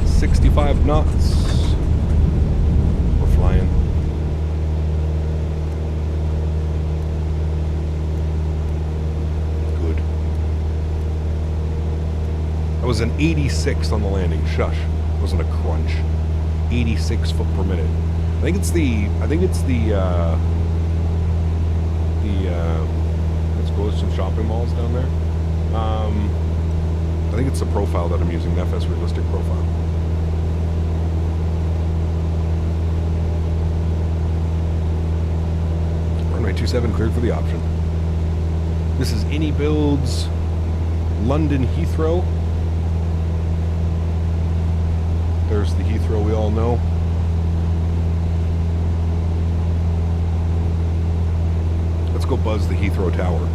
65 knots. We're flying. Good. That was an 86 on the landing. Shush. It wasn't a crunch. 86 foot per minute. I think it's the let's go to some shopping malls down there. I think it's the profile that I'm using, the FS Realistic profile. Runway 27 cleared for the option. This is Any Builds, London Heathrow. There's the Heathrow we all know. Let's go buzz the Heathrow Tower.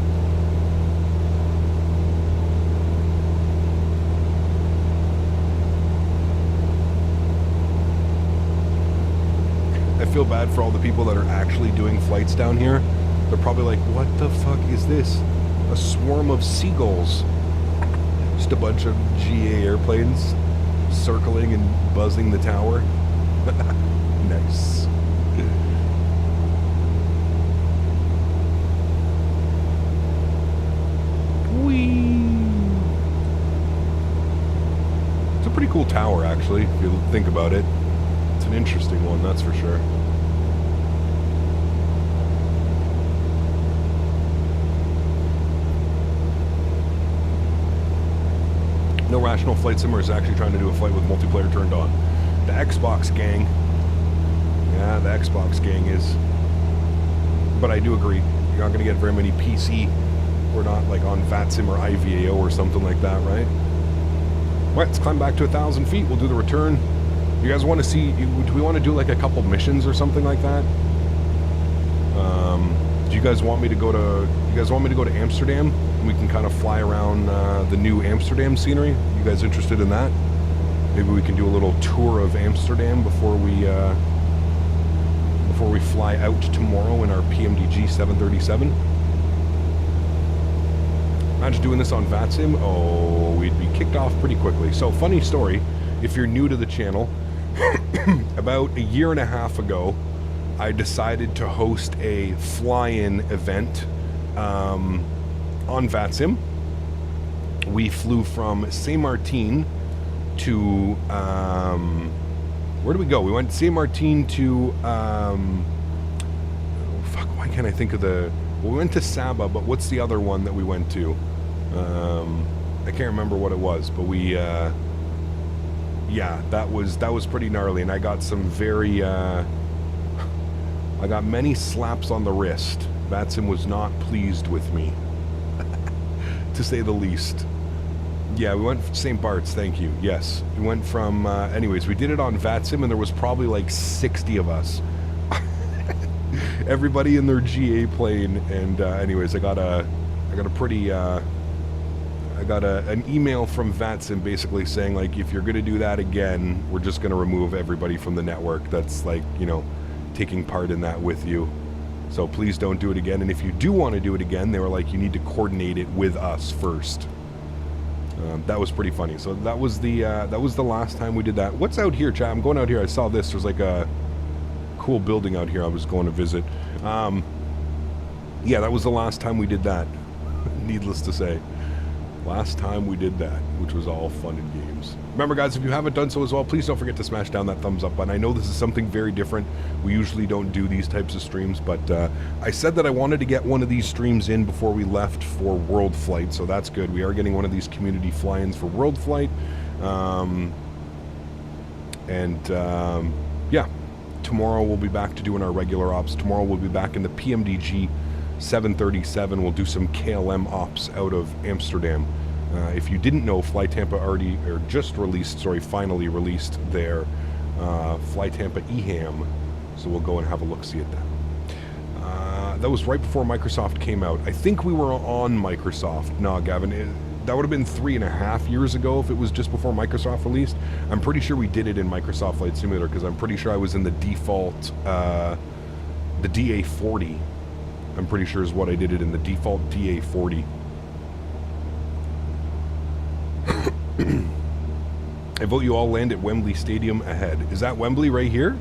I feel bad for all the people that are actually doing flights down here. They're probably like, what the fuck is this? A swarm of seagulls. Just a bunch of GA airplanes circling and buzzing the tower. Nice. It's a pretty cool tower, actually, if you think about it. It's an interesting one, that's for sure. No Rational Flight Simmer is actually trying to do a flight with multiplayer turned on. The Xbox gang. Yeah, the Xbox gang is. But I do agree. You're not going to get very many PC. We're not like on VATSIM or IVAO or something like that, right? Right, let's climb back to 1,000 feet. We'll do the return. You guys want to see? Do we want to do like a couple missions or something like that? Do you guys want me to go to? You guys want me to go to Amsterdam? And we can kind of fly around the new Amsterdam scenery. You guys interested in that? Maybe we can do a little tour of Amsterdam before we fly out tomorrow in our PMDG 737. Imagine doing this on VATSIM. Oh, we'd be kicked off pretty quickly. So, funny story, if you're new to the channel, about a year and a half ago, I decided to host a fly-in event on VATSIM. We flew from Saint Martin to... where did we go? We went Saint Martin to... fuck, why can't I think of the... Well, we went to Saba, but what's the other one that we went to? I can't remember what it was, but we... yeah, that was pretty gnarly, and I got some very... I got many slaps on the wrist. VATSIM was not pleased with me, to say the least. Yeah, we went from St. Bart's, thank you. Yes, we went from... anyways, we did it on VATSIM, and there was probably like 60 of us. Everybody in their GA plane, and anyways, I got an email from VATSIM basically saying, like, if you're going to do that again, we're just going to remove everybody from the network that's, like, you know, taking part in that with you. So please don't do it again. And if you do want to do it again, they were like, you need to coordinate it with us first. That was pretty funny. So that was the last time we did that. What's out here, chat? I'm going out here. I saw this. There's like a cool building out here I was going to visit. Yeah, that was the last time we did that. Needless to say. Last time we did that, which was all fun and games. Remember, guys, if you haven't done so as well, please don't forget to smash down that thumbs up button. I know this is something very different. We usually don't do these types of streams, but I said that I wanted to get one of these streams in before we left for World Flight, so that's good. We are getting one of these community fly-ins for World Flight. Yeah, tomorrow we'll be back to doing our regular ops. Tomorrow we'll be back in the PMDG 737. We'll do some KLM ops out of Amsterdam. If you didn't know, Fly Tampa finally released their Fly Tampa EHAM, so we'll go and have a look-see at that. That was right before Microsoft came out. I think we were on Microsoft. No, Gavin, that would have been 3.5 years ago if it was just before Microsoft released. I'm pretty sure we did it in Microsoft Flight Simulator, because I'm pretty sure I was in the default, the DA40. I'm pretty sure is what I did it in, the default DA40. I vote you all land at Wembley Stadium ahead. Is that Wembley right here?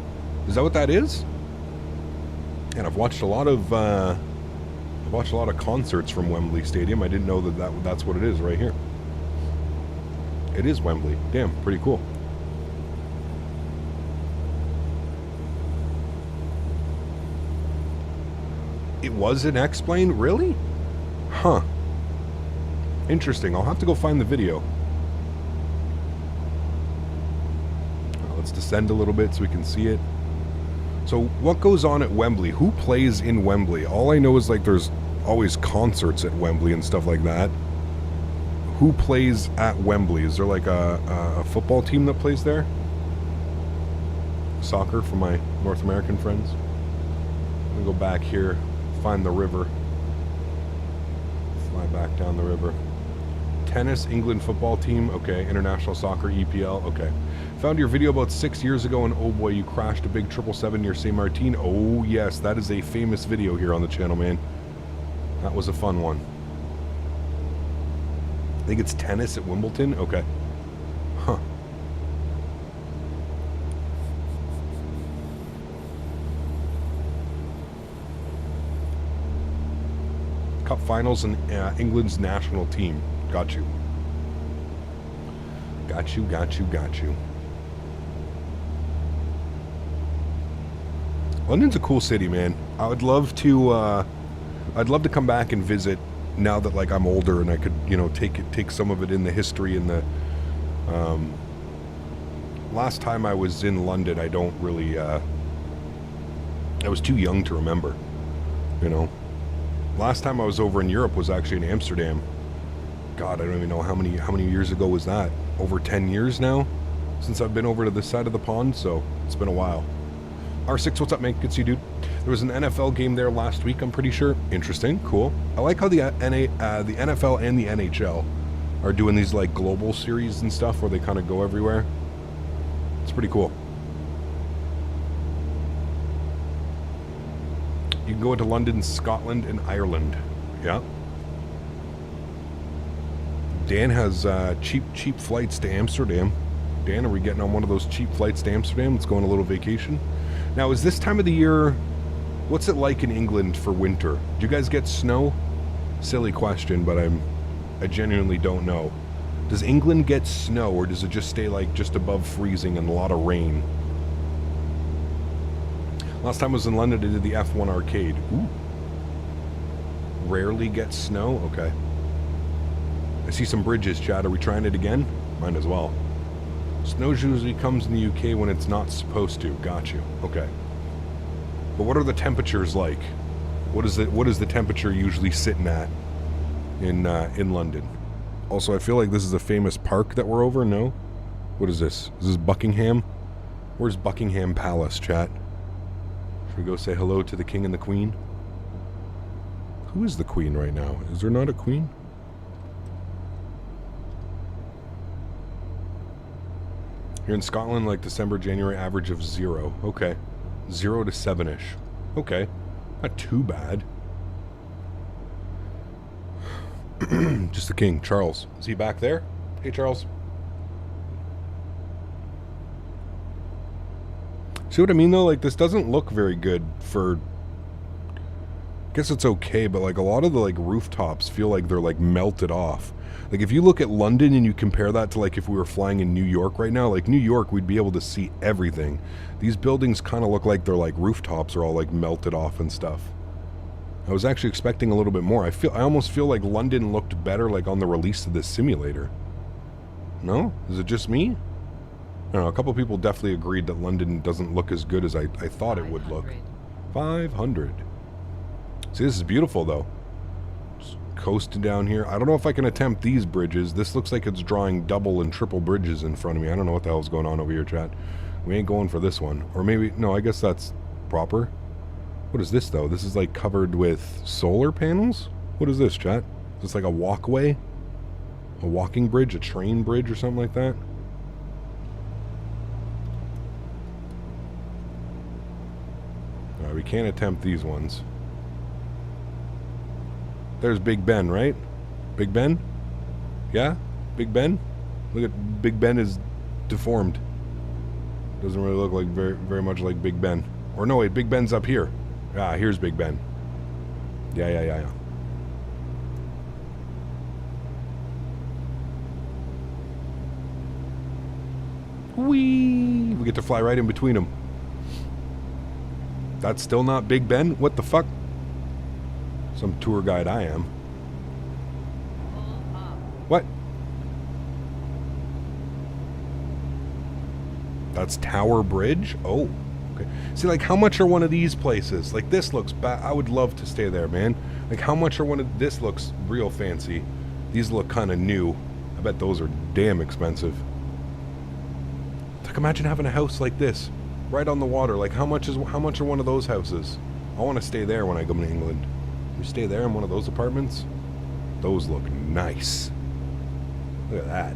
Is that what that is? And I've watched a lot of concerts from Wembley Stadium. I didn't know that's what it is right here. It is Wembley. Damn, pretty cool. It was an X-plane? Really? Huh. Interesting. I'll have to go find the video. Let's descend a little bit so we can see it. So what goes on at Wembley? Who plays in Wembley? All I know is, like, there's always concerts at Wembley and stuff like that. Who plays at Wembley? Is there like a football team that plays there? Soccer for my North American friends. I'm gonna go back here, find the river. Fly back down the river. Tennis, England football team. Okay, international soccer, EPL. Okay. Found your video about 6 years ago, and oh boy, you crashed a big 777 near Saint Martin. Oh yes, that is a famous video here on the channel, man. That was a fun one. I think it's tennis at Wimbledon. Okay. Huh. Cup finals and England's national team. Got you. Got you, got you, got you. London's a cool city, man. I would love to come back and visit now that, like, I'm older and I could, you know, take some of it in the history and the last time I was in London, I don't really I was too young to remember, you know. Last time I was over in Europe was actually in Amsterdam. God, I don't even know how many years ago was that. Over 10 years now since I've been over to this side of the pond, so it's been a while. R6, what's up, mate? Good to see you, dude. There was an NFL game there last week, I'm pretty sure. Interesting, cool. I like how the NFL and the NHL are doing these like global series and stuff where they kind of go everywhere. It's pretty cool. You can go into London, Scotland, and Ireland. Yeah. Dan has cheap flights to Amsterdam. Dan, are we getting on one of those cheap flights to Amsterdam? Let's go on a little vacation. Now, is this time of the year, what's it like in England for winter? Do you guys get snow? Silly question, but I genuinely don't know. Does England get snow, or does it just stay like just above freezing and a lot of rain? Last time I was in London, I did the F1 arcade. Ooh. Rarely get snow? Okay. I see some bridges, Chad. Are we trying it again? Might as well. Snow usually comes in the UK when it's not supposed to. Got you. Okay. But what are the temperatures like? What is the temperature usually sitting at in London? Also, I feel like this is a famous park that we're over. No? What is this? Is this Buckingham? Where's Buckingham Palace, chat? Should we go say hello to the king and the queen? Who is the queen right now? Is there not a queen? Here in Scotland, like December, January, average of 0. Okay. 0 to 7-ish. Okay. Not too bad. Just the king, Charles. Is he back there? Hey, Charles. See what I mean, though? Like, this doesn't look very good for... I guess it's okay, but, like, a lot of the, like, rooftops feel like they're, like, melted off. Like, if you look at London and you compare that to, like, if we were flying in New York right now, like, New York, we'd be able to see everything. These buildings kind of look like they're, like, rooftops are all, like, melted off and stuff. I was actually expecting a little bit more. I almost feel like London looked better, like, on the release of this simulator. No? Is it just me? I don't know, a couple people definitely agreed that London doesn't look as good as I thought it would look. 500. See, this is beautiful, though. Just coasting down here. I don't know if I can attempt these bridges. This looks like it's drawing double and triple bridges in front of me. I don't know what the hell's going on over here, chat. We ain't going for this one. Or maybe... No, I guess that's proper. What is this, though? This is, like, covered with solar panels? What is this, chat? Is this like a walkway? A walking bridge? A train bridge or something like that? Alright, we can't attempt these ones. There's Big Ben, right? Big Ben? Yeah? Big Ben? Look at Big Ben is deformed. Doesn't really look like very much like Big Ben. Or no, wait, Big Ben's up here. Ah, here's Big Ben. Yeah. Whee! We get to fly right in between them. That's still not Big Ben? What the fuck? Some tour guide I am. What? That's Tower Bridge? Oh. Okay. See, like, how much are one of these places? Like, this looks bad. I would love to stay there, man. Like, how much are one of... This looks real fancy. These look kind of new. I bet those are damn expensive. Like, imagine having a house like this. Right on the water. Like, how much are one of those houses? I want to stay there when I go to England. We stay there in one of those apartments? Those look nice. Look at that.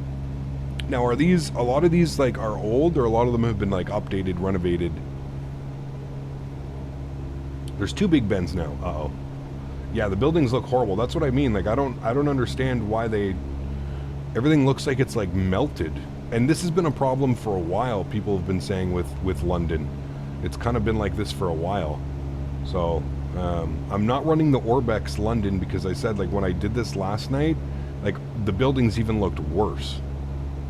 Now, are these... A lot of these, like, are old, or a lot of them have been, like, updated, renovated? There's 2 Big Bens now. Uh-oh. Yeah, the buildings look horrible. That's what I mean. Like, I don't understand why they... Everything looks like it's, like, melted. And this has been a problem for a while, people have been saying with London. It's kind of been like this for a while. So, I'm not running the Orbx London because I said, like, when I did this last night, like, the buildings even looked worse.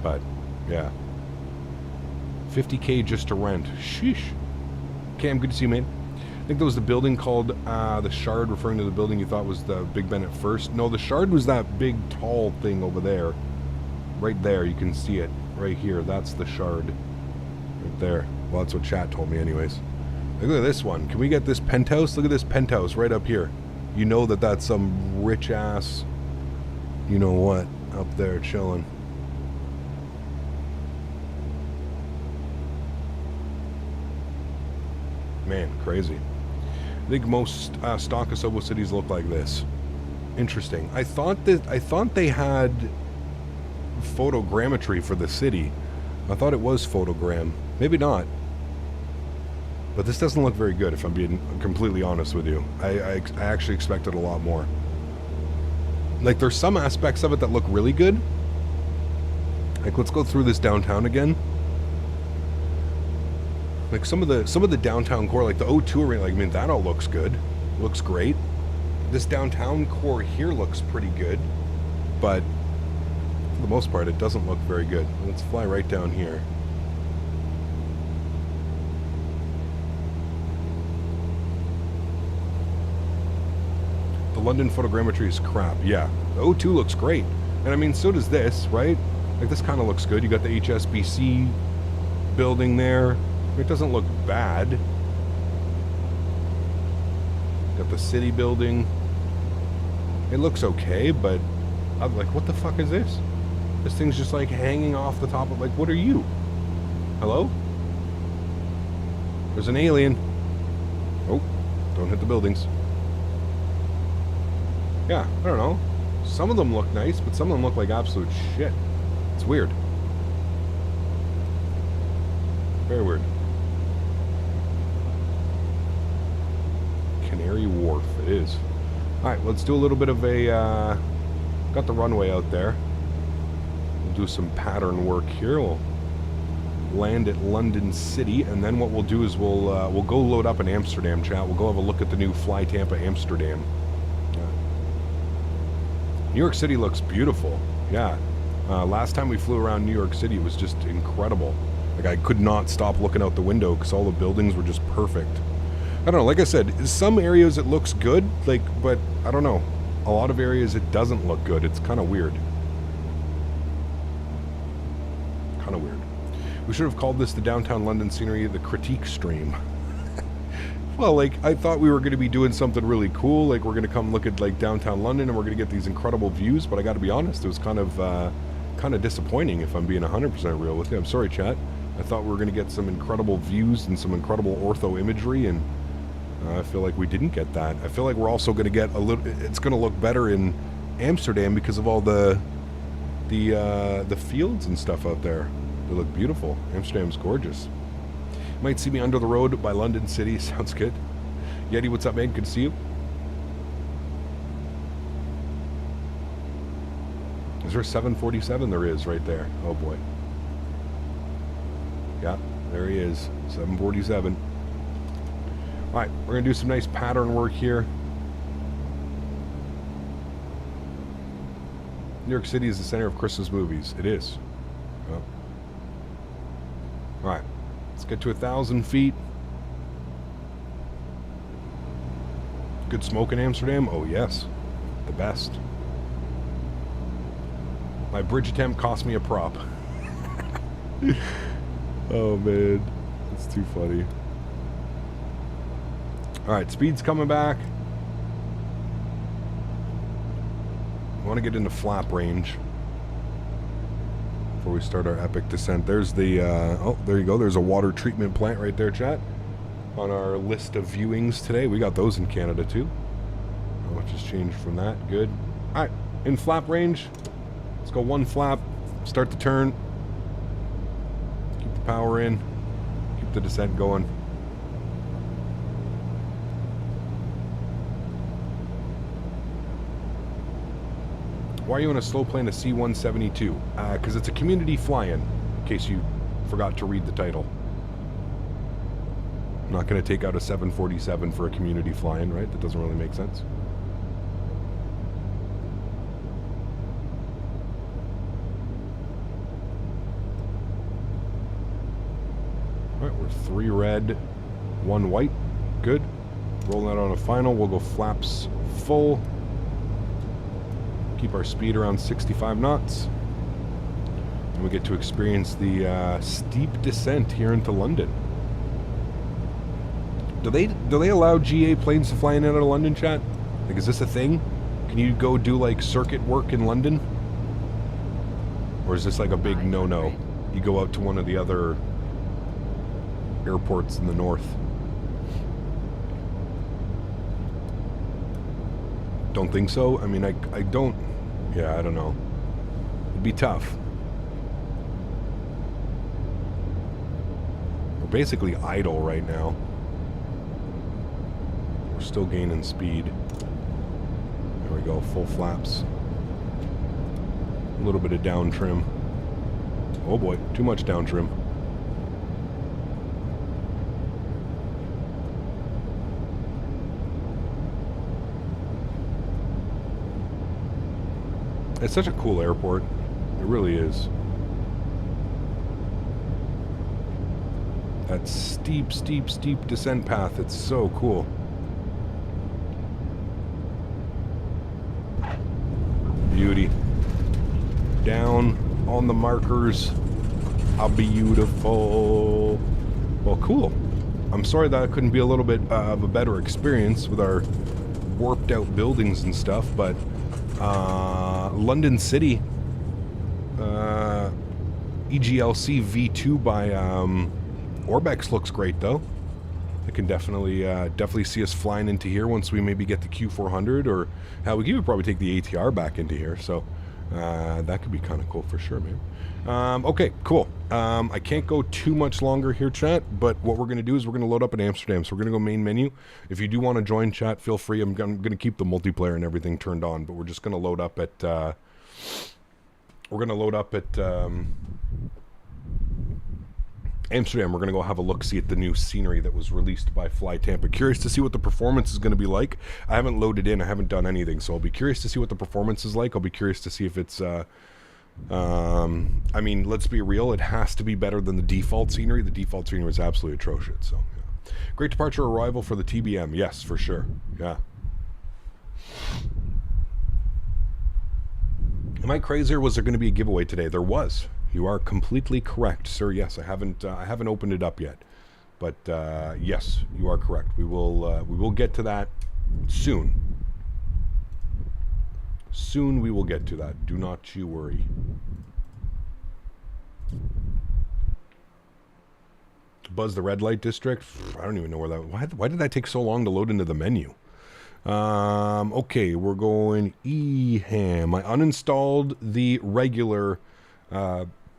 But, yeah. 50K just to rent. Sheesh. Okay, I'm good to see you, man. I think that was the building called the Shard, referring to the building you thought was the Big Ben at first. No, the Shard was that big, tall thing over there. Right there, you can see it. Right here, that's the Shard. Right there. Well, that's what chat told me anyways. Look at this one. Can we get this penthouse? Look at this penthouse right up here. You know that that's some rich-ass... You know what? up there chilling. Man, crazy. I think most stock Asobo cities look like this. Interesting. I thought they had photogrammetry for the city. I thought it was photogram. Maybe not. But this doesn't look very good, if I'm being completely honest with you. I actually expected a lot more. Like, there's some aspects of it that look really good. Like, let's go through this downtown again. Like, some of the downtown core, like the O2 arena, like, I mean, that all looks good. Looks great. This downtown core here looks pretty good. But, for the most part, it doesn't look very good. Let's fly right down here. The London photogrammetry is crap. Yeah, the O2 looks great. And I mean, so does this, right? Like, this kind of looks good. You got the HSBC building there. It doesn't look bad. Got the city building. It looks okay, but I'm like, what the fuck is this? This thing's just like hanging off the top of, like, what are you? Hello? There's an alien. Oh, don't hit the buildings. Yeah, I don't know. Some of them look nice, but some of them look like absolute shit. It's weird. Very weird. Canary Wharf, it is. Alright, let's do a little bit of a, got the runway out there. We'll do some pattern work here. We'll land at London City, and then what we'll do is we'll go load up in Amsterdam, chat. We'll go have a look at the new Fly Tampa Amsterdam. New York City looks beautiful. Yeah. Last time we flew around New York City, it was just incredible. Like, I could not stop looking out the window because all the buildings were just perfect. I don't know, like I said, some areas it looks good, like, but I don't know. A lot of areas it doesn't look good. It's kind of weird. Kind of weird. We should have called this the Downtown London Scenery, the critique stream. Well, like, I thought we were going to be doing something really cool. Like, we're going to come look at, like, downtown London and we're going to get these incredible views. But I got to be honest, it was kind of disappointing, if I'm being 100% real with you. I'm sorry, chat. I thought we were going to get some incredible views and some incredible ortho imagery, and I feel like we didn't get that. I feel like we're also going to get a little. It's going to look better in Amsterdam because of all the fields and stuff out there. They look beautiful. Amsterdam's gorgeous. Might see me under the road by London City. Sounds good. Yeti, what's up, man? Good to see you. Is there a 747? There is, right there. Oh, boy. Yeah, there he is. 747. All right, we're going to do some nice pattern work here. New York City is the center of Christmas movies. It is. Oh. All right. Let's get to 1,000 feet. Good smoke in Amsterdam? Oh, yes. The best. My bridge attempt cost me a prop. Oh, man. That's too funny. Alright, speed's coming back. I want to get into flap range before we start our epic descent. There's the, oh, there you go. There's a water treatment plant right there, chat. On our list of viewings today. We got those in Canada, too. How much has changed from that? Good. Alright, in flap range. Let's go one flap. Start the turn. Keep the power in. Keep the descent going. Why are you on a slow plane, a C172? Because it's a community fly-in, in case you forgot to read the title. I'm not going to take out a 747 for a community fly-in, right? That doesn't really make sense. Alright, we're 3 red, 1 white. Good. Rolling that on a final. We'll go flaps full. Keep our speed around 65 knots. And we get to experience the steep descent here into London. Do they allow GA planes to fly in and out of London, chat? Like, is this a thing? Can you go do, like, circuit work in London? Or is this like a big no-no? You go out to one of the other airports in the north. Don't think so? I mean, I don't... Yeah, I don't know. It'd be tough. We're basically idle right now. We're still gaining speed. There we go, full flaps. A little bit of down trim. Oh boy, too much down trim. It's such a cool airport. It really is. That steep, steep, steep descent path, it's so cool. Beauty. Down on the markers. How beautiful. Well, cool. I'm sorry that it couldn't be a little bit of a better experience with our warped out buildings and stuff, but London City EGLC V2 by Orbx looks great though. I can definitely see us flying into here once we maybe get the Q400, or hell, we could probably take the ATR back into here, so that could be kind of cool for sure, man. Okay, cool. I can't go too much longer here, chat, but what we're going to do is we're going to load up in Amsterdam. So we're going to go main menu. If you do want to join, chat, feel free. I'm going to keep the multiplayer and everything turned on, but we're just going to load up at... Amsterdam. We're going to go have a look-see at the new scenery that was released by Fly Tampa. Curious to see what the performance is going to be like. I haven't loaded in. I haven't done anything, so I'll be curious to see what the performance is like. I'll be curious to see if it's... I mean, let's be real. It has to be better than the default scenery. The default scenery is absolutely atrocious. So, yeah. Great departure arrival for the TBM. Yes, for sure. Yeah. Am I crazy, or was there going to be a giveaway today? There was. You are completely correct, sir. Yes, I haven't opened it up yet, but yes, you are correct. We will get to that soon. Soon we will get to that. Do not you worry. Buzz the red light district. I don't even know where that. Why did that take so long to load into the menu? Okay, we're going EHAM. I uninstalled the regular.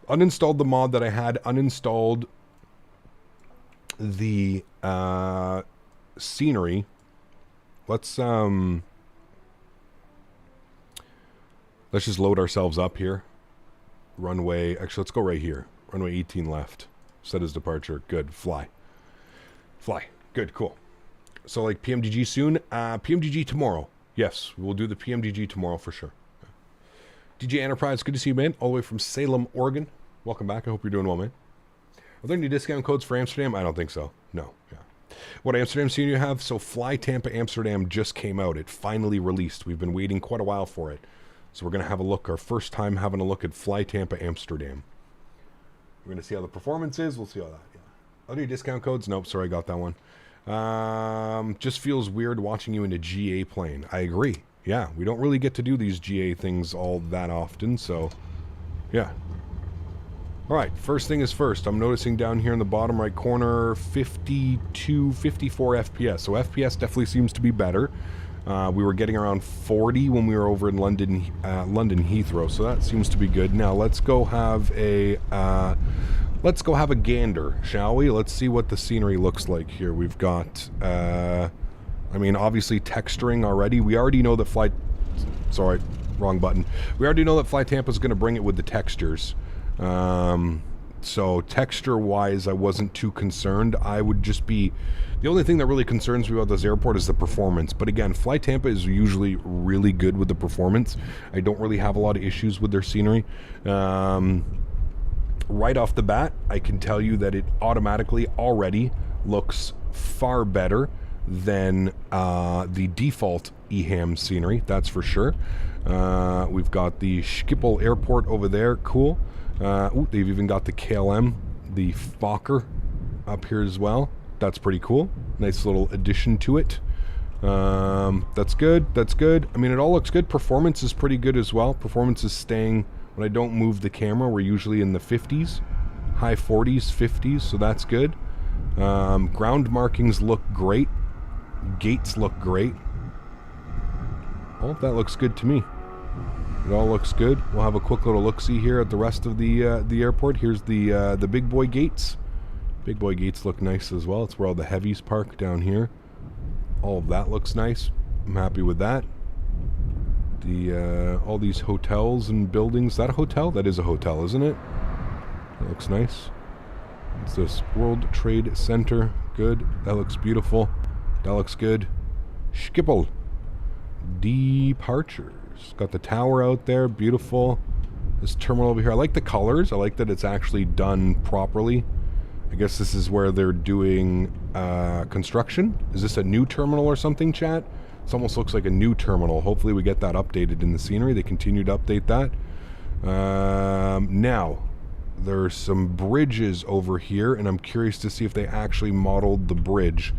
Uninstalled the mod that I had. Uninstalled the scenery. Let's just load ourselves up here. Runway, actually, let's go right here. Runway 18 left. Set as departure. Good. Fly. Fly. Good. Cool. So, like, PMDG soon? PMDG tomorrow. Yes, we'll do the PMDG tomorrow for sure. DJ Enterprise, good to see you, man. All the way from Salem, Oregon. Welcome back. I hope you're doing well, man. Are there any discount codes for Amsterdam? I don't think so. No. Yeah. What Amsterdam scene you have? So, Fly Tampa Amsterdam just came out. It finally released. We've been waiting quite a while for it. So we're going to have a look, our first time having a look at Fly Tampa Amsterdam. We're going to see how the performance is. We'll see all that. Yeah. Other discount codes? Nope, sorry, I got that one. Just feels weird watching you in a GA plane. I agree. Yeah, we don't really get to do these GA things all that often, so yeah. All right, first thing is first. I'm noticing down here in the bottom right corner, 52, 54 FPS. So FPS definitely seems to be better. We were getting around 40 when we were over in London Heathrow, so that seems to be good. Now let's go have a gander, shall we? Let's see what the scenery looks like here. We've got, I mean, obviously texturing already. We already know that sorry, wrong button. We already know that Fly Tampa is going to bring it with the textures. So texture-wise, I wasn't too concerned. I would just be... The only thing that really concerns me about this airport is the performance. But again, Fly Tampa is usually really good with the performance. I don't really have a lot of issues with their scenery. Right off the bat, I can tell you that it automatically already looks far better than the default EHAM scenery, that's for sure. We've got the Schiphol Airport over there, cool. They've even got the KLM, the Fokker up here as well. That's pretty cool. Nice little addition to it. That's good. That's good. I mean, it all looks good. Performance is pretty good as well. Performance is staying when I don't move the camera, we're usually in the 50s, high 40s, 50s, so that's good. Ground markings look great. Gates look great. All of that looks good to me. It all looks good. We'll have a quick little look-see here at the rest of the airport. Here's the big boy gates. Big boy gates look nice as well. It's where all the heavies park down here. All of that looks nice. I'm happy with that. All these hotels and buildings. Is that a hotel? That is a hotel, isn't it? That looks nice. It's this World Trade Center. Good. That looks beautiful. That looks good. Schiphol. Departures. Got the tower out there. Beautiful. This terminal over here. I like the colors. I like that it's actually done properly. I guess this is where they're doing construction. Is this a new terminal or something, chat? This almost looks like a new terminal. Hopefully we get that updated in the scenery. They continue to update that. Now, there's some bridges over here, and I'm curious to see if they actually modeled the bridge.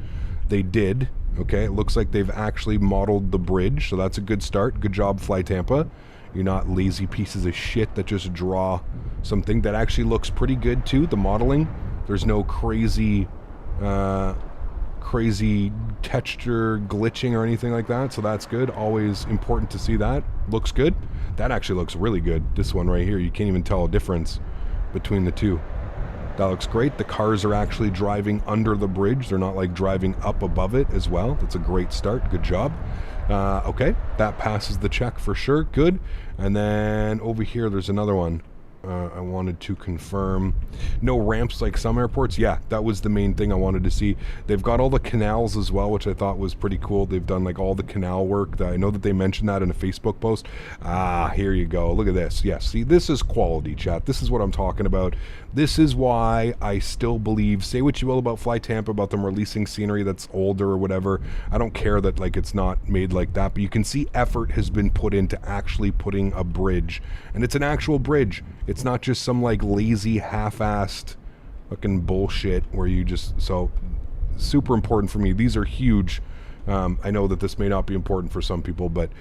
They did. Okay, it looks like they've actually modeled the bridge, so that's a good start. Good job, Fly Tampa. You're not lazy pieces of shit that just draw something that actually looks pretty good too. The modeling, there's no crazy texture glitching or anything like that, so that's good. Always important to see that. Looks good. That actually looks really good. This one right here, you can't even tell a difference between the two. That looks great. The cars are actually driving under the bridge. They're not like driving up above it as well. That's a great start. Good job. Okay, that passes the check for sure. Good. And then over here, there's another one. I wanted to confirm no ramps like some airports. Yeah, that was the main thing I wanted to see. They've got all the canals as well, which I thought was pretty cool. They've done like all the canal work. I know that they mentioned that in a Facebook post. Here you go. Look at this. Yes, see, this is quality, chat. This is what I'm talking about. This is why I still believe, say what you will about Fly Tampa, about them releasing scenery that's older or whatever. I don't care that like it's not made like that, but you can see effort has been put into actually putting a bridge, and it's an actual bridge. It's not just some like lazy half-assed fucking bullshit where you just, so super important for me. These are huge. I know that this may not be important for some people, but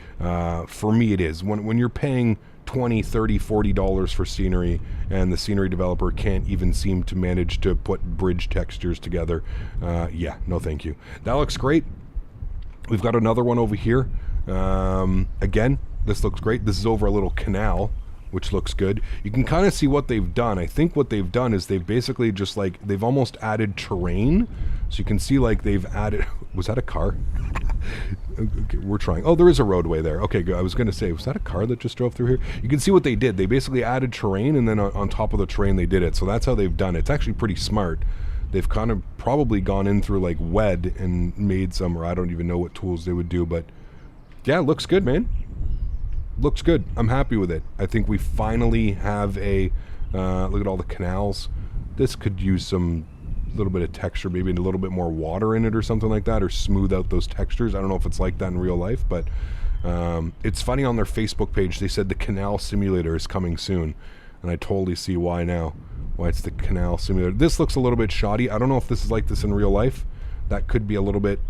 for me it is. When you're paying $20, $30, $40 for scenery and the scenery developer can't even seem to manage to put bridge textures together, yeah, no thank you. That looks great. We've got another one over here. Again, this looks great. This is over a little canal, which looks good. You can kind of see what they've done. I think what they've done is they've basically just like, they've almost added terrain. So you can see like they've added, was that a car? Okay, we're trying. Oh, there is a roadway there. Okay, good. I was going to say, was that a car that just drove through here? You can see what they did. They basically added terrain, and then on top of the terrain they did it. So that's how they've done it. It's actually pretty smart. They've kind of probably gone in through like WED and made some, or I don't even know what tools they would do, but yeah, it looks good, man. Looks good. I'm happy with it. I think we finally have a look at all the canals. This could use some little bit of texture, maybe a little bit more water in it or something like that, or smooth out those textures. I don't know if it's like that in real life, but it's funny, on their Facebook page they said the canal simulator is coming soon, and I totally see why now, why it's the canal simulator. This looks a little bit shoddy. I don't know if this is like this in real life. That could be a little bit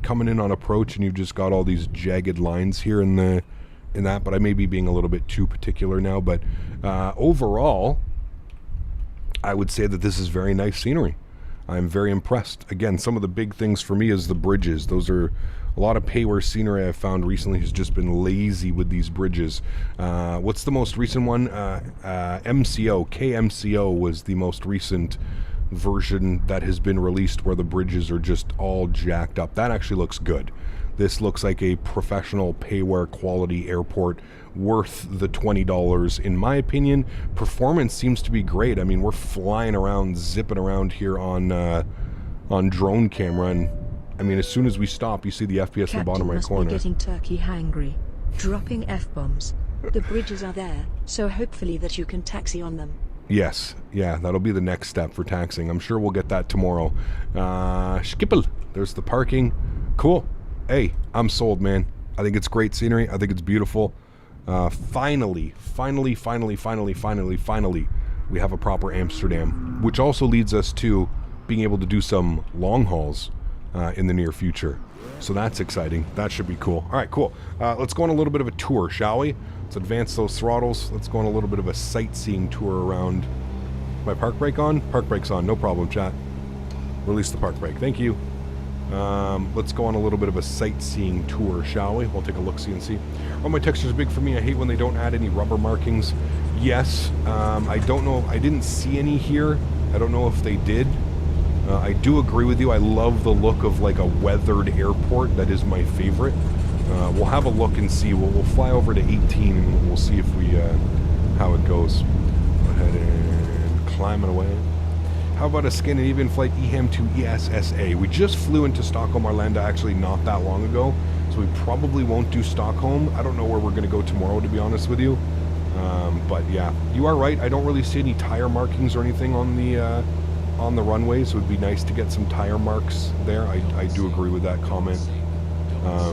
coming in on approach, and you've just got all these jagged lines here in that, but I may be being a little bit too particular now. But overall, I would say that this is very nice scenery. I'm very impressed. Again, some of the big things for me is the bridges. Those are a lot of pay-where scenery I've found recently has just been lazy with these bridges. What's the most recent one? KMCO was the most recent version that has been released, where the bridges are just all jacked up. That actually looks good. This looks like a professional pay-where quality airport, worth the $20 in my opinion. Performance seems to be great. I mean, we're flying around, zipping around here on drone camera, and I mean, as soon as we stop, you see the FPS in the bottom right corner. Captain must be getting turkey hangry, dropping F-bombs. The bridges are there, so hopefully that you can taxi on them. Yes, yeah, that'll be the next step for taxing. I'm sure we'll get that tomorrow. Schiphol, there's the parking. Cool. Hey, I'm sold, man. I think it's great scenery. I think it's beautiful. Finally, we have a proper Amsterdam, which also leads us to being able to do some long hauls in the near future. So that's exciting. That should be cool. All right, cool. Let's go on a little bit of a tour, shall we? Let's advance those throttles. Let's go on a little bit of a sightseeing tour around. My park brake on? Park brake's on. No problem, chat. Release the park brake. Thank you. Let's go on a little bit of a sightseeing tour, shall we? We'll take a look-see and see. Oh, my texture's big for me. I hate when they don't add any rubber markings. Yes. I don't know. I didn't see any here. I don't know if they did. I do agree with you. I love the look of like a weathered airport. That is my favorite. We'll have a look and see. We'll fly over to 18 and we'll see if we how it goes. Go ahead and climb it away. How about a Scandinavian flight EHAM to ESSA? We just flew into Stockholm, Arlanda actually not that long ago, so we probably won't do Stockholm. I don't know where we're going to go tomorrow, to be honest with you. But yeah, you are right. I don't really see any tire markings or anything on the runways. It would be nice to get some tire marks there. I do agree with that comment. I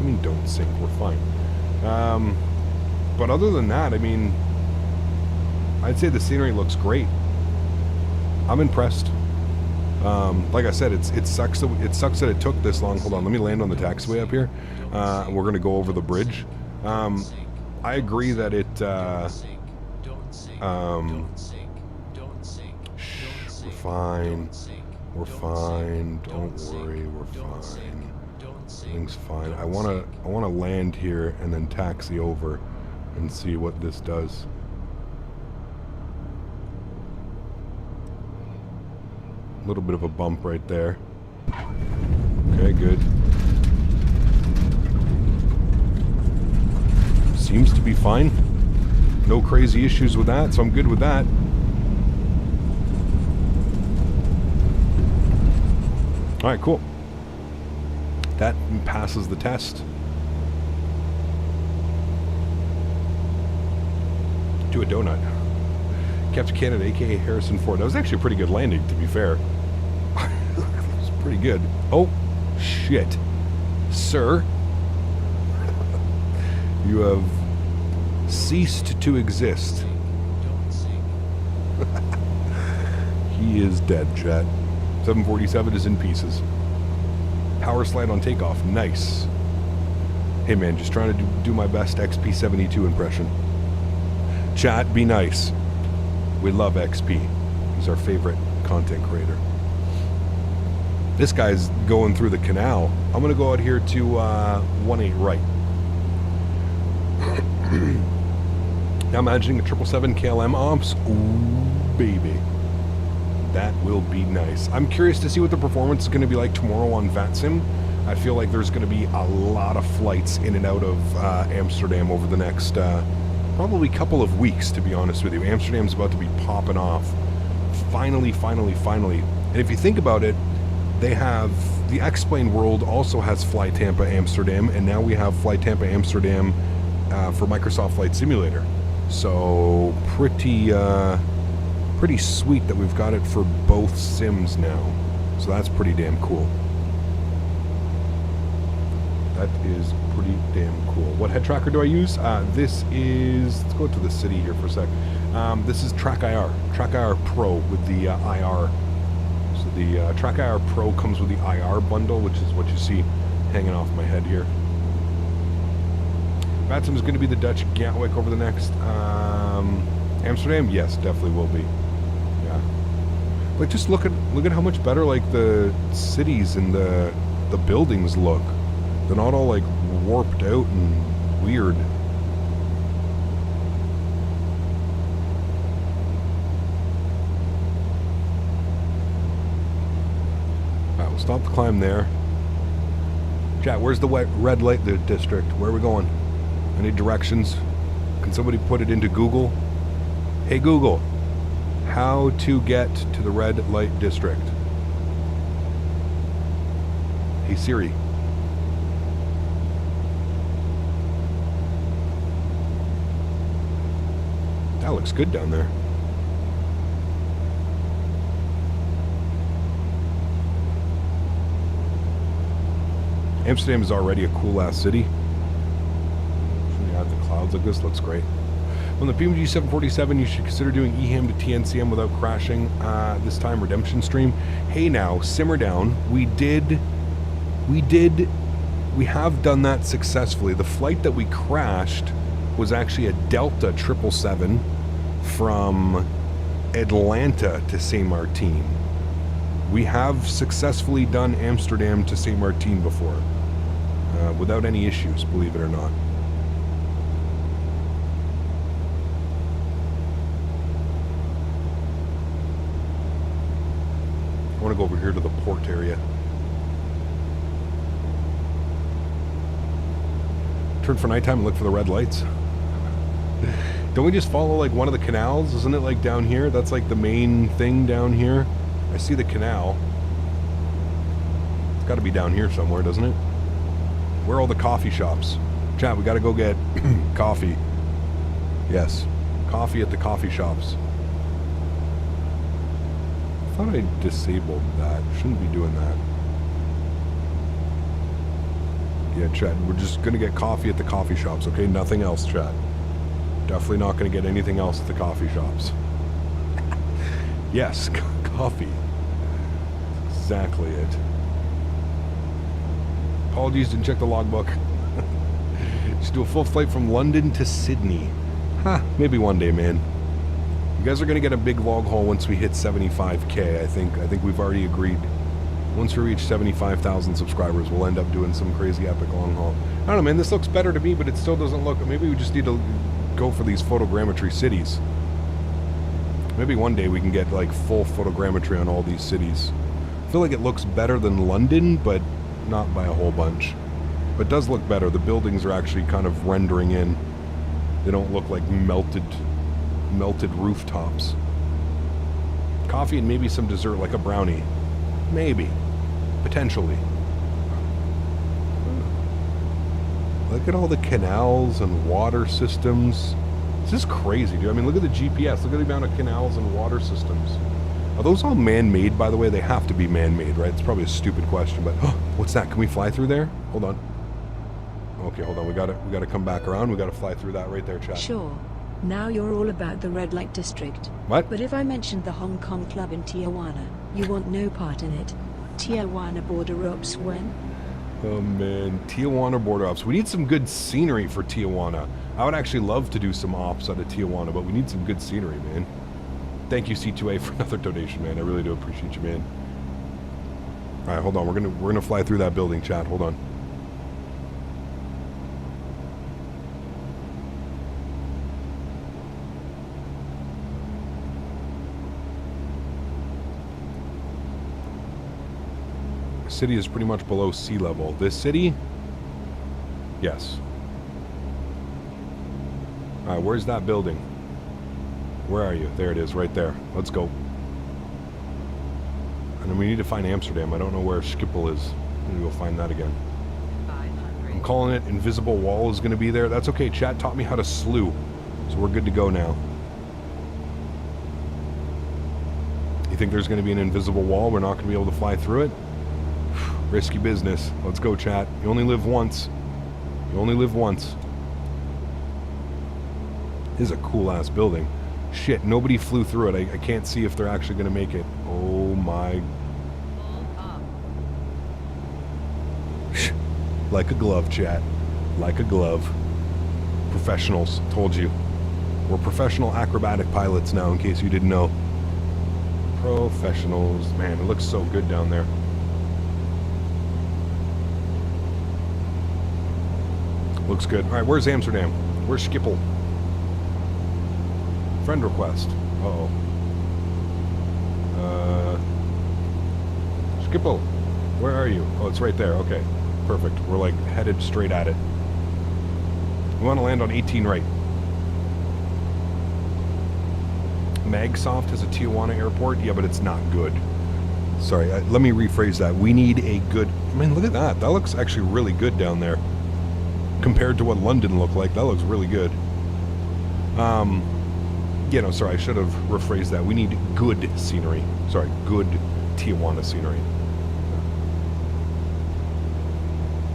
mean, don't sink. We're fine. But other than that, I mean, I'd say the scenery looks great. I'm impressed. Like I said, it sucks that it took this long. Hold on, let me land on the taxiway up here. We're gonna go over the bridge. I agree that it. We're fine. We're fine. Don't worry. We're fine. Everything's fine. I wanna land here and then taxi over and see what this does. A little bit of a bump right there. Okay, good. Seems to be fine. No crazy issues with that, so I'm good with that. Alright, cool. That passes the test. Do a donut. Captain Canada, aka Harrison Ford. That was actually a pretty good landing, to be fair. It was pretty good. Oh, shit. Sir, you have ceased to exist. He is dead, chat. 747 is in pieces. Power slide on takeoff. Nice. Hey, man, just trying to do my best XP72 impression. Chat, be nice. We love XP. He's our favorite content creator. This guy's going through the canal. I'm going to go out here to 18 right. Now imagining a 777 KLM ops. Ooh, baby. That will be nice. I'm curious to see what the performance is going to be like tomorrow on VATSIM. I feel like there's going to be a lot of flights in and out of Amsterdam over the next probably couple of weeks, to be honest with you. Amsterdam's about to be popping off. Finally. And if you think about it, they have the X-Plane World also has Fly Tampa Amsterdam, and now we have Fly Tampa Amsterdam for Microsoft Flight Simulator. So pretty sweet that we've got it for both sims now. So that's pretty damn cool. That is pretty damn cool. What head tracker do I use? This is, let's go to the city here for a sec. This is Track IR Pro with the IR. So the Track IR Pro comes with the IR bundle, which is what you see hanging off my head here. VATSIM is going to be the Dutch Gatwick over the next Amsterdam. Yes, definitely will be. Yeah. Like, just look at how much better like the cities and the buildings look. They're not all like warped out and weird. Alright, we'll stop the climb there. Chat, where's the red light district? Where are we going? I need directions. Can somebody put it into Google? Hey Google, how to get to the red light district? Hey Siri. That looks good down there. Amsterdam is already a cool ass city. Should we add the clouds like this? Looks great. On the PMG 747, you should consider doing EHAM to TNCM without crashing. This time, redemption stream. Hey now, simmer down. We have done that successfully. The flight that we crashed was actually a Delta 777 from Atlanta to Saint Martin. We have successfully done Amsterdam to Saint Martin before, without any issues, believe it or not. I want to go over here to the port area. Turn for nighttime and look for the red lights. Don't we just follow like one of the canals? Isn't it like down here? That's like the main thing down here. I see the canal. It's got to be down here somewhere, doesn't it? Where are all the coffee shops? Chat, we got to go get coffee. Yes, coffee at the coffee shops. I thought I disabled that. Shouldn't be doing that. Yeah, chat, we're just going to get coffee at the coffee shops, okay? Nothing else, chat. Definitely not going to get anything else at the coffee shops. Yes, coffee. Exactly it. Apologies, didn't check the logbook. Just do a full flight from London to Sydney. Maybe one day, man. You guys are going to get a big log haul once we hit 75K, I think we've already agreed. Once we reach 75,000 subscribers, we'll end up doing some crazy epic long haul. I don't know, man, this looks better to me, but it still doesn't look... Maybe we just need to go for these photogrammetry cities. Maybe one day we can get, like, full photogrammetry on all these cities. I feel like it looks better than London, but not by a whole bunch. But it does look better. The buildings are actually kind of rendering in. They don't look like melted rooftops. Coffee and maybe some dessert, like a brownie. Maybe. Potentially. Look at all the canals and water systems. This is crazy, dude. I mean, look at the GPS. Look at the amount of canals and water systems. Are those all man-made, by the way? They have to be man-made, right? It's probably a stupid question, but... what's that? Can we fly through there? Hold on. Okay, hold on. We gotta come back around. We gotta fly through that right there, chat. Sure. Now you're all about the red light district. What? But if I mentioned the Hong Kong club in Tijuana, you want no part in it. Tijuana border ops when? Oh man, Tijuana border ops. We need some good scenery for Tijuana. I would actually love to do some ops out of Tijuana, but we need some good scenery, man. Thank you, C2A, for another donation, man. I really do appreciate you, man. All right, hold on. We're gonna fly through that building, chat. Hold on. City is pretty much below sea level. This city? Yes. Alright, where's that building? Where are you? There it is, right there. Let's go. And then we need to find Amsterdam. I don't know where Schiphol is. I'm gonna go find that again. I'm calling it Invisible Wall is gonna be there. That's okay. Chat taught me how to slew. So we're good to go now. You think there's gonna be an invisible wall? We're not gonna be able to fly through it? Risky business. Let's go, chat. You only live once. You only live once. This is a cool-ass building. Shit, nobody flew through it. I can't see if they're actually going to make it. Oh, my... Like a glove, chat. Like a glove. Professionals. Told you. We're professional acrobatic pilots now, in case you didn't know. Professionals. Man, it looks so good down there. Looks good. Alright, where's Amsterdam? Where's Schiphol? Friend request. Uh-oh. Schiphol, where are you? Oh, it's right there. Okay. Perfect. We're like headed straight at it. We want to land on 18 right. Magsoft has a Tijuana airport. Yeah, but it's not good. Sorry, let me rephrase that. We need a good... I mean, look at that. That looks actually really good down there. Compared to what London looked like, that looks really good. Yeah, no, sorry, I should have rephrased that. We need good scenery. Sorry, good Tijuana scenery.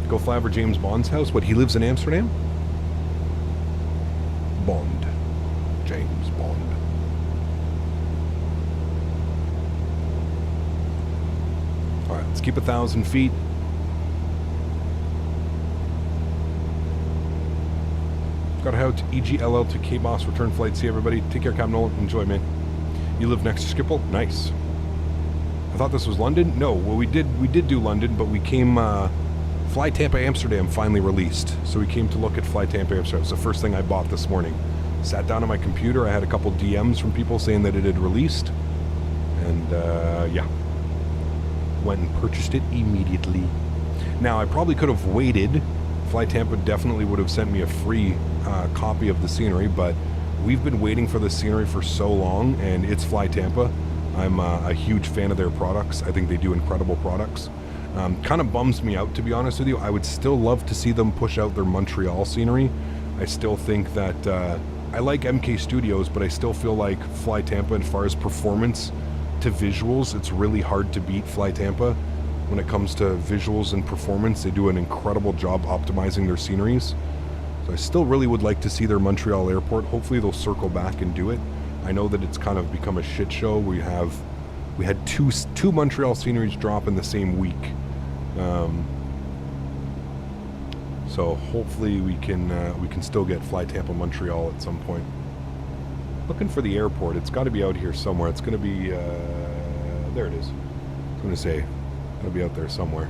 Go fly over James Bond's house? What, he lives in Amsterdam? Bond. James Bond. All right, let's keep 1,000 feet. Got to head to EGLL to K-Boss, return flight. See everybody. Take care, Captain Nolan. Enjoy, man. You live next to Schiphol? Nice. I thought this was London. No, well, we did do London, but we came. Fly Tampa Amsterdam finally released, so we came to look at Fly Tampa Amsterdam. It's the first thing I bought this morning. Sat down on my computer. I had a couple DMs from people saying that it had released, and yeah, went and purchased it immediately. Now I probably could have waited. Fly Tampa definitely would have sent me a free copy of the scenery, but we've been waiting for the scenery for so long, and it's Fly Tampa. I'm a huge fan of their products. I think they do incredible products. Kind of bums me out, to be honest with you. I would still love to see them push out their Montreal scenery. I still think that I like MK Studios, but I still feel like Fly Tampa, as far as performance to visuals, it's really hard to beat Fly Tampa. When it comes to visuals and performance, they do an incredible job optimizing their sceneries. So I still really would like to see their Montreal airport. Hopefully they'll circle back and do it. I know that it's kind of become a shit show. We had two Montreal sceneries drop in the same week. So hopefully we can still get Fly Tampa Montreal at some point. Looking for the airport. It's got to be out here somewhere. It's going to be there. It is. I was going to say, it'll be out there somewhere.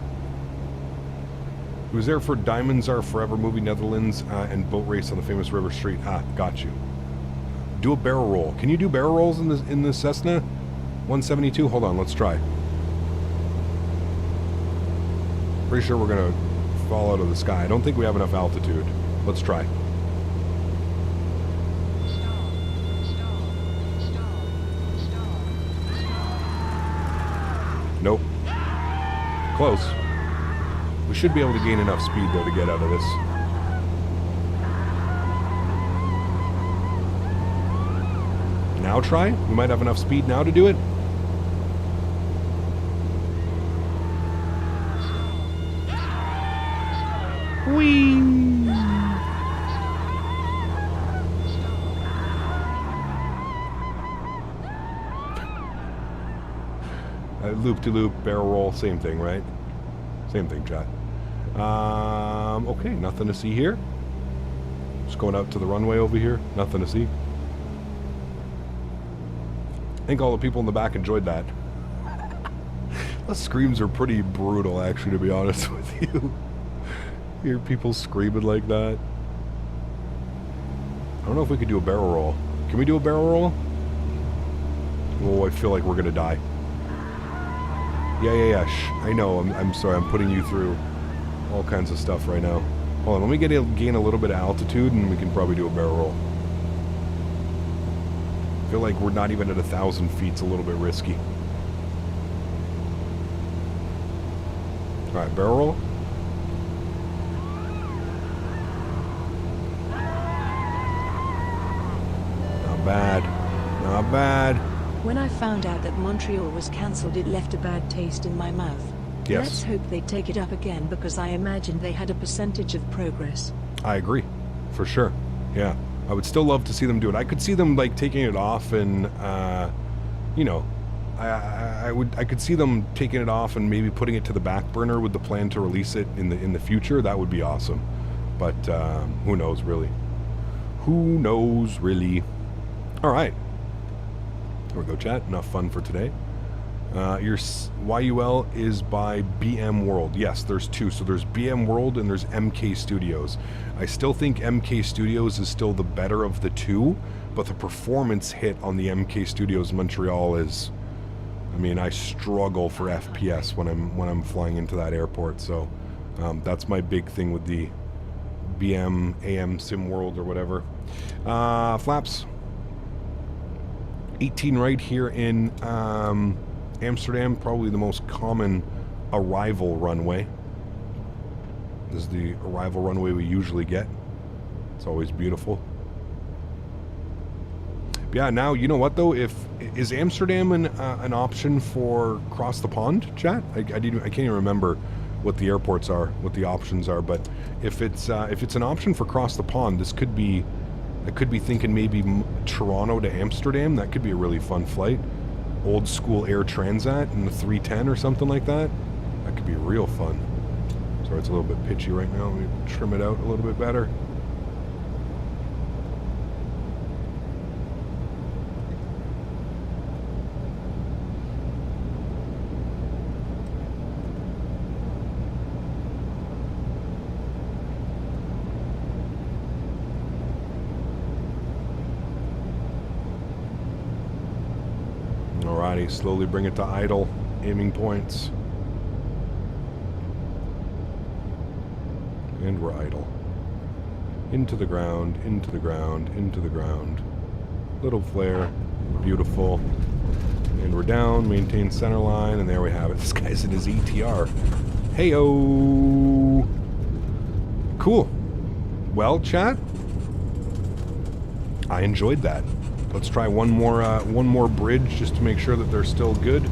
He was there for Diamonds Are Forever movie, Netherlands, and boat race on the famous River Street. Ah, got you. Do a barrel roll. Can you do barrel rolls in the Cessna 172? Hold on, let's try. Pretty sure we're gonna fall out of the sky. I don't think we have enough altitude. Let's try. Nope. Close. We should be able to gain enough speed, though, to get out of this. Now try? We might have enough speed now to do it. Whee! Loop-de-loop, barrel roll, same thing, right? Same thing, chat. Okay, nothing to see here. Just going out to the runway over here. Nothing to see. I think all the people in the back enjoyed that. The screams are pretty brutal, actually, to be honest with you. Hear people screaming like that. I don't know if we could do a barrel roll. Can we do a barrel roll? Oh, I feel like we're gonna die. Yeah. I know. I'm sorry. I'm putting you through all kinds of stuff right now. Hold on. Let me gain a little bit of altitude, and we can probably do a barrel roll. I feel like we're not even at 1,000 feet. It's a little bit risky. All right, barrel roll. Not bad. Not bad. When I found out that Montreal was cancelled, it left a bad taste in my mouth. Yes. Let's hope they take it up again, because I imagined they had a percentage of progress. I agree, for sure. Yeah, I would still love to see them do it. I could see them like taking it off, and you know, I could see them taking it off and maybe putting it to the back burner with the plan to release it in the future. That would be awesome. But who knows, really? Who knows, really? All right. There we go, chat. Enough fun for today. Your YUL is by BM World. Yes, there's two. So there's BM World and there's MK Studios. I still think MK Studios is still the better of the two, but the performance hit on the MK Studios Montreal is, I mean, I struggle for FPS when I'm flying into that airport. So that's my big thing with the BM AM Sim World or whatever. Flaps. 18 right here in Amsterdam, probably the most common arrival runway. This is the arrival runway we usually get. It's always beautiful. But yeah, now you know what though? Is Amsterdam an option for cross the pond, chat? I can't even remember what the airports are, what the options are. But if it's an option for cross the pond, this could be I could be thinking maybe Toronto to Amsterdam. That could be a really fun flight. Old school Air Transat in the 310 or something like that. That could be real fun. Sorry, it's a little bit pitchy right now. Let me trim it out a little bit better. Alrighty, slowly bring it to idle. Aiming points. And we're idle. Into the ground, into the ground, into the ground. Little flare. Beautiful. And we're down, maintain center line, and there we have it. This guy's in his ETR. Heyo! Cool. Well, chat, I enjoyed that. Let's try one more bridge just to make sure that they're still good.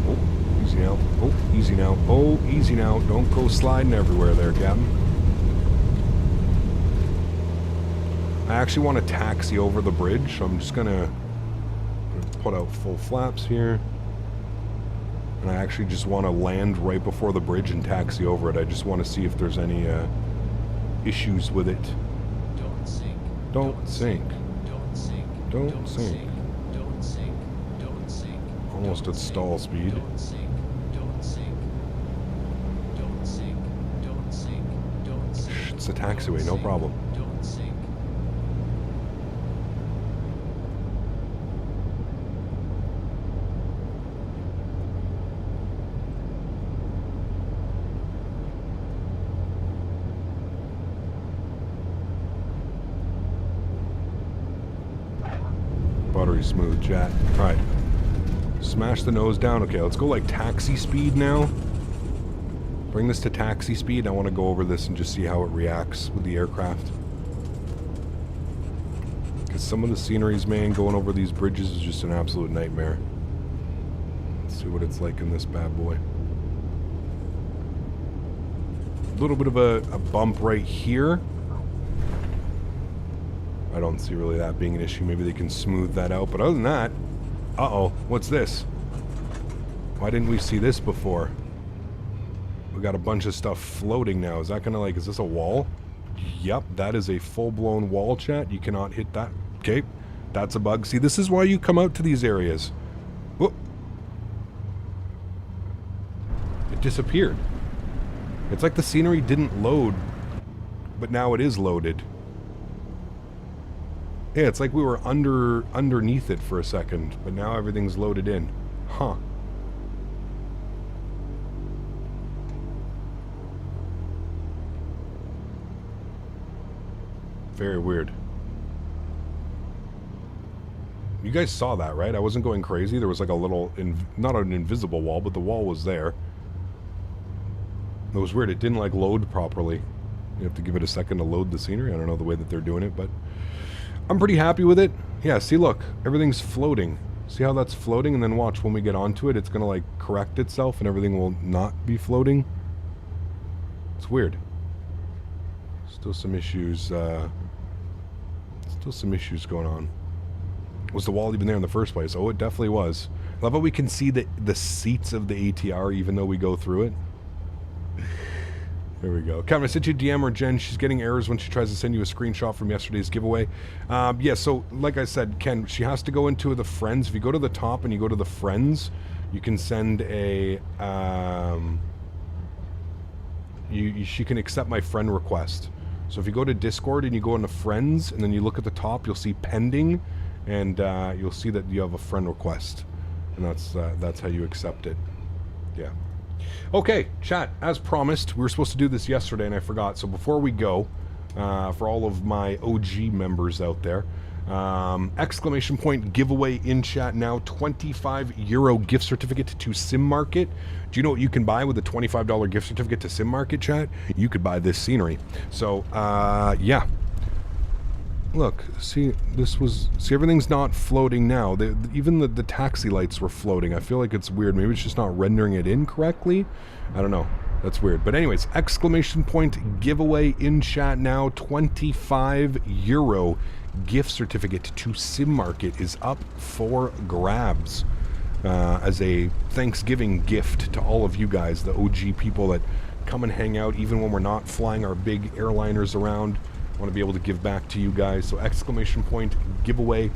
Oh, easy now. Oh, easy now. Oh, easy now. Don't go sliding everywhere there, Captain. I actually want to taxi over the bridge, so I'm just gonna put out full flaps here. And I actually just want to land right before the bridge and taxi over it. I just want to see if there's any issues with it. Don't sink. Don't sink. Don't sink. Don't sink. Don't sink. Almost at stall speed. Don't sink. Don't sink. Don't sink. Don't sink. Don't sink. Shh, it's a taxiway, no problem. Don't sink. Buttery smooth, chat. Alright. Smash the nose down. Okay, let's go like taxi speed now. Bring this to taxi speed. I want to go over this and just see how it reacts with the aircraft. Because some of the sceneries, man, going over these bridges is just an absolute nightmare. Let's see what it's like in this bad boy. A little bit of a bump right here. I don't see really that being an issue. Maybe they can smooth that out. But other than that... Uh-oh. What's this? Why didn't we see this before? We got a bunch of stuff floating now. Is that gonna like... Is this a wall? Yep. That is a full-blown wall, chat. You cannot hit that. Okay. That's a bug. See, this is why you come out to these areas. Whoop. It disappeared. It's like the scenery didn't load. But now it is loaded. Yeah, it's like we were underneath it for a second, but now everything's loaded in. Huh. Very weird. You guys saw that, right? I wasn't going crazy. There was like a little, not an invisible wall, but the wall was there. It was weird. It didn't like load properly. You have to give it a second to load the scenery. I don't know the way that they're doing it, but... I'm pretty happy with it. Yeah, see, look. Everything's floating. See how that's floating? And then watch, when we get onto it, it's going to, like, correct itself and everything will not be floating. It's weird. Still some issues, Still some issues going on. Was the wall even there in the first place? Oh, it definitely was. I love how we can see the seats of the ATR even though we go through it. There we go. Kevin, I sent you a DM or Jen. She's getting errors when she tries to send you a screenshot from yesterday's giveaway. Yeah, so like I said, Ken, she has to go into the friends. If you go to the top and you go to the friends, you can send a... she can accept my friend request. So if you go to Discord and you go into friends and then you look at the top, you'll see pending and you'll see that you have a friend request. And that's how you accept it. Yeah. Okay, chat, as promised, we were supposed to do this yesterday and I forgot. So before we go, for all of my OG members out there, exclamation point giveaway in chat now, €25 gift certificate to Sim Market. Do you know what you can buy with a $25 gift certificate to Sim Market, chat? You could buy this scenery. So, yeah. Look, see, everything's not floating now. Even the taxi lights were floating. I feel like it's weird. Maybe it's just not rendering it in correctly. I don't know. That's weird. But anyways, exclamation point giveaway in chat now. €25 gift certificate to Sim Market is up for grabs as a Thanksgiving gift to all of you guys, the OG people that come and hang out even when we're not flying our big airliners around. I want to be able to give back to you guys. So exclamation point giveaway.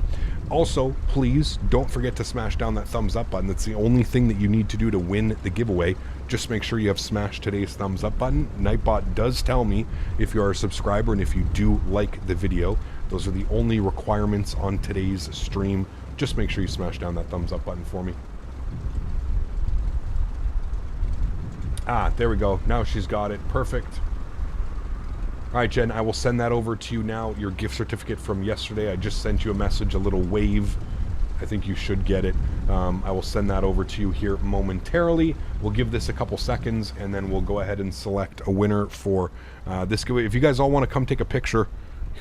Also, please don't forget to smash down that thumbs up button. That's the only thing that you need to do to win the giveaway. Just make sure you have smashed today's thumbs up button. Nightbot does tell me if you are a subscriber and if you do like the video. Those are the only requirements on today's stream. Just make sure you smash down that thumbs up button for me. Ah, there we go. Now she's got it. Perfect. All right, Jen, I will send that over to you now. Your gift certificate from yesterday. I just sent you a message, a little wave. I think you should get it. I will send that over to you here momentarily. We'll give this a couple seconds, and then we'll go ahead and select a winner for this giveaway. If you guys all want to come take a picture,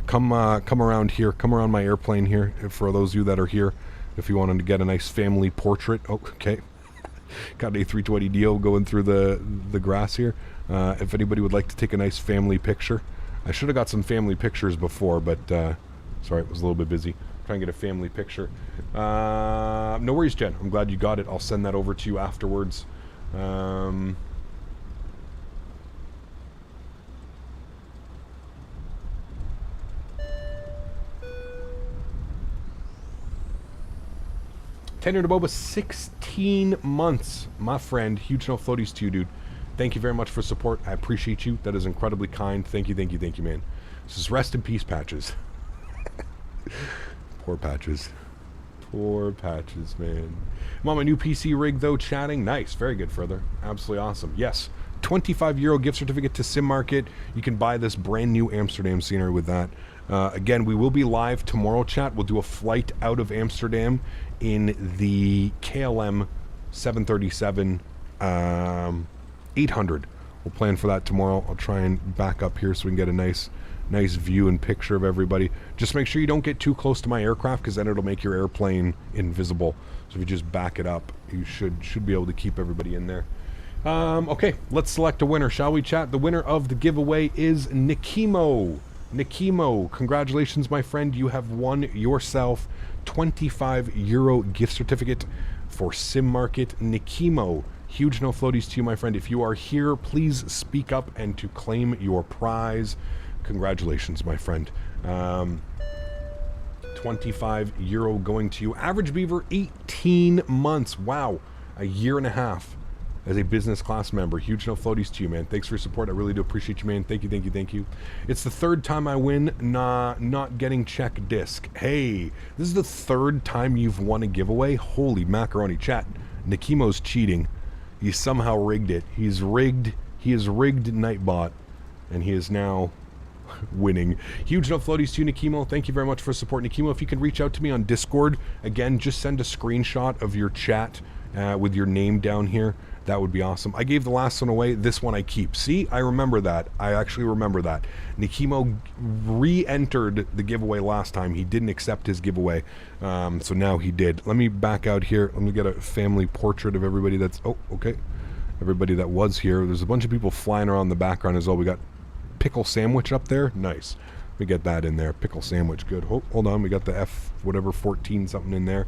come around here. Come around my airplane here, for those of you that are here. If you wanted to get a nice family portrait. Oh, okay. Got an A320neo going through the grass here. If anybody would like to take a nice family picture. I should have got some family pictures before, but sorry, it was a little bit busy. Trying to get a family picture. No worries, Jen. I'm glad you got it. I'll send that over to you afterwards. Tenure to Boba, 16 months. My friend, huge no floaties to you, dude. Thank you very much for support. I appreciate you. That is incredibly kind. Thank you, thank you, thank you, man. This is rest in peace, Patches. Poor Patches. Poor Patches, man. I'm on my new PC rig, though, chatting. Nice. Very good, further. Absolutely awesome. Yes. €25 gift certificate to Sim Market. You can buy this brand new Amsterdam scenery with that. Again, we will be live tomorrow, chat. We'll do a flight out of Amsterdam in the KLM 737 800. We'll plan for that tomorrow. I'll try and back up here so we can get a nice view and picture of everybody. Just make sure you don't get too close to my aircraft, because then it'll make your airplane invisible. So if you just back it up, you should be able to keep everybody in there. Okay, let's select a winner, shall we, chat? The winner of the giveaway is Nikimo. Nikimo, congratulations, my friend. You have won yourself €25 gift certificate for Sim Market. Nikimo, huge no floaties to you, my friend. If you are here, please speak up and to claim your prize. Congratulations, my friend. €25 going to you. Average Beaver, 18 months. Wow, a year and a half as a business class member. Huge no floaties to you, man. Thanks for your support. I really do appreciate you, man. Thank you, thank you, thank you. It's the third time I win not getting check disc. Hey, this is the third time you've won a giveaway? Holy macaroni, chat. Nikimo's cheating. He somehow rigged it. He has rigged Nightbot, and he is now winning. Huge no floaties to you, Nikimo. Thank you very much for support, Nikimo. If you can reach out to me on Discord, again, just send a screenshot of your chat with your name down here. That would be awesome. I gave the last one away. This one I keep. See, I remember that. I actually remember that. Nikimo re-entered the giveaway last time. He didn't accept his giveaway, so now he did. Let me back out here. Let me get a family portrait of everybody that's... Oh, okay. Everybody that was here. There's a bunch of people flying around the background as well. We got Pickle Sandwich up there. Nice. We get that in there. Pickle Sandwich. Good. Oh, hold on. We got the F whatever 14 something in there.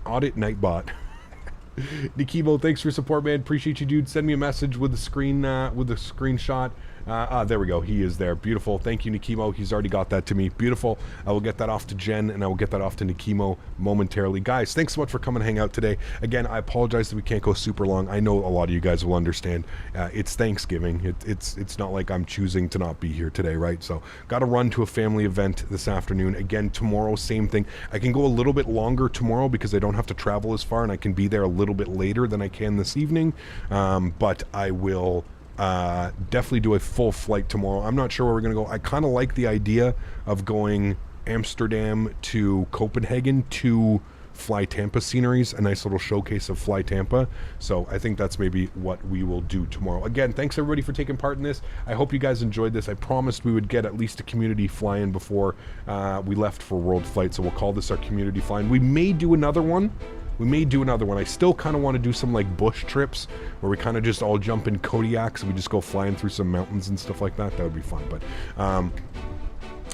Audit Nightbot. Nikimo, thanks for your support, man. Appreciate you, dude. Send me a message with the screenshot. There we go. He is there. Beautiful. Thank you, Nikimo. He's already got that to me. Beautiful. I will get that off to Jen, and I will get that off to Nikimo momentarily. Guys, thanks so much for coming and hang out today. Again, I apologize that we can't go super long. I know a lot of you guys will understand. It's Thanksgiving. It's not like I'm choosing to not be here today, right? So, got to run to a family event this afternoon. Again, tomorrow, same thing. I can go a little bit longer tomorrow because I don't have to travel as far, and I can be there a little bit later than I can this evening. But I will... definitely do a full flight tomorrow. I'm not sure where we're going to go. I kind of like the idea of going Amsterdam to Copenhagen to Fly Tampa sceneries, a nice little showcase of Fly Tampa. So I think that's maybe what we will do tomorrow. Again, thanks everybody for taking part in this. I hope you guys enjoyed this. I promised we would get at least a community fly-in before we left for World Flight, so we'll call this our community fly-in. We may do another one We may do another one. I still kind of want to do some like bush trips where we kind of just all jump in Kodiaks and we just go flying through some mountains and stuff like that. That would be fun. But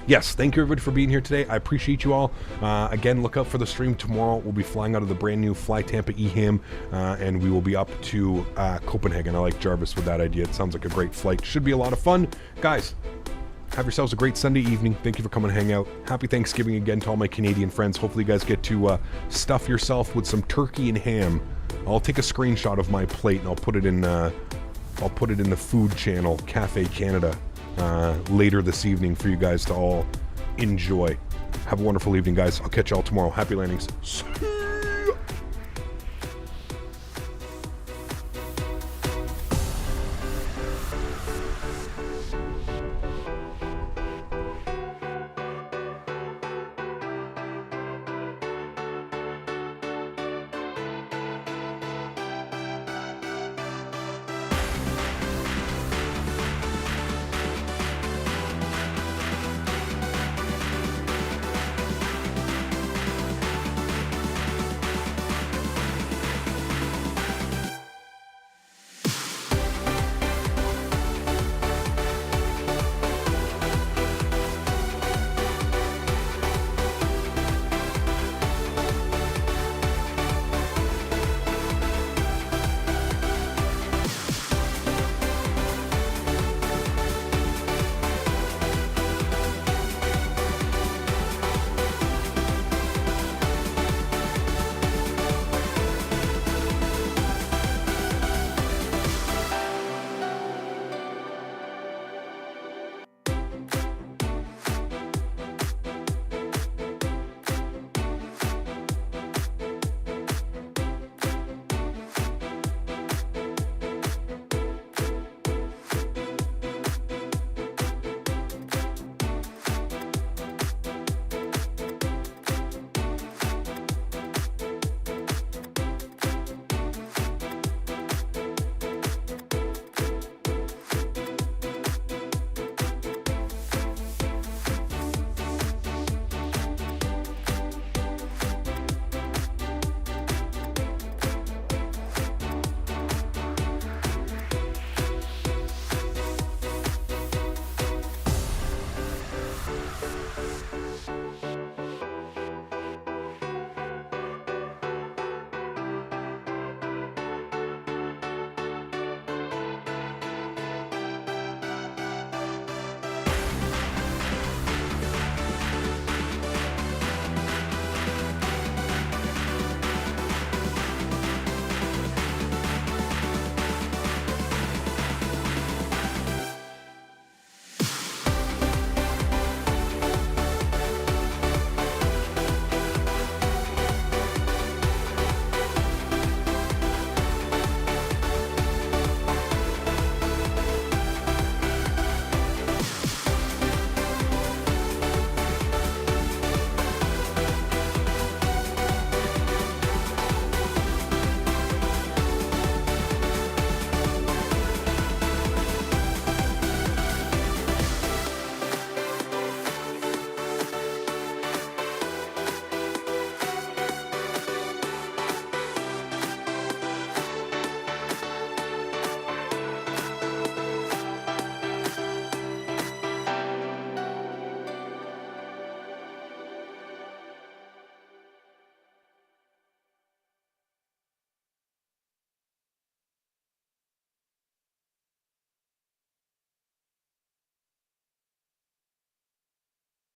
yes, thank you everybody for being here today. I appreciate you all. Again, look out for the stream tomorrow. We'll be flying out of the brand new Fly Tampa EHAM, and we will be up to Copenhagen. I like Jarvis with that idea. It sounds like a great flight. Should be a lot of fun. Guys, have yourselves a great Sunday evening. Thank you for coming to hang out. Happy Thanksgiving again to all my Canadian friends. Hopefully you guys get to stuff yourself with some turkey and ham. I'll take a screenshot of my plate and I'll put it in the food channel, Cafe Canada, later this evening for you guys to all enjoy. Have a wonderful evening, guys. I'll catch you all tomorrow. Happy landings.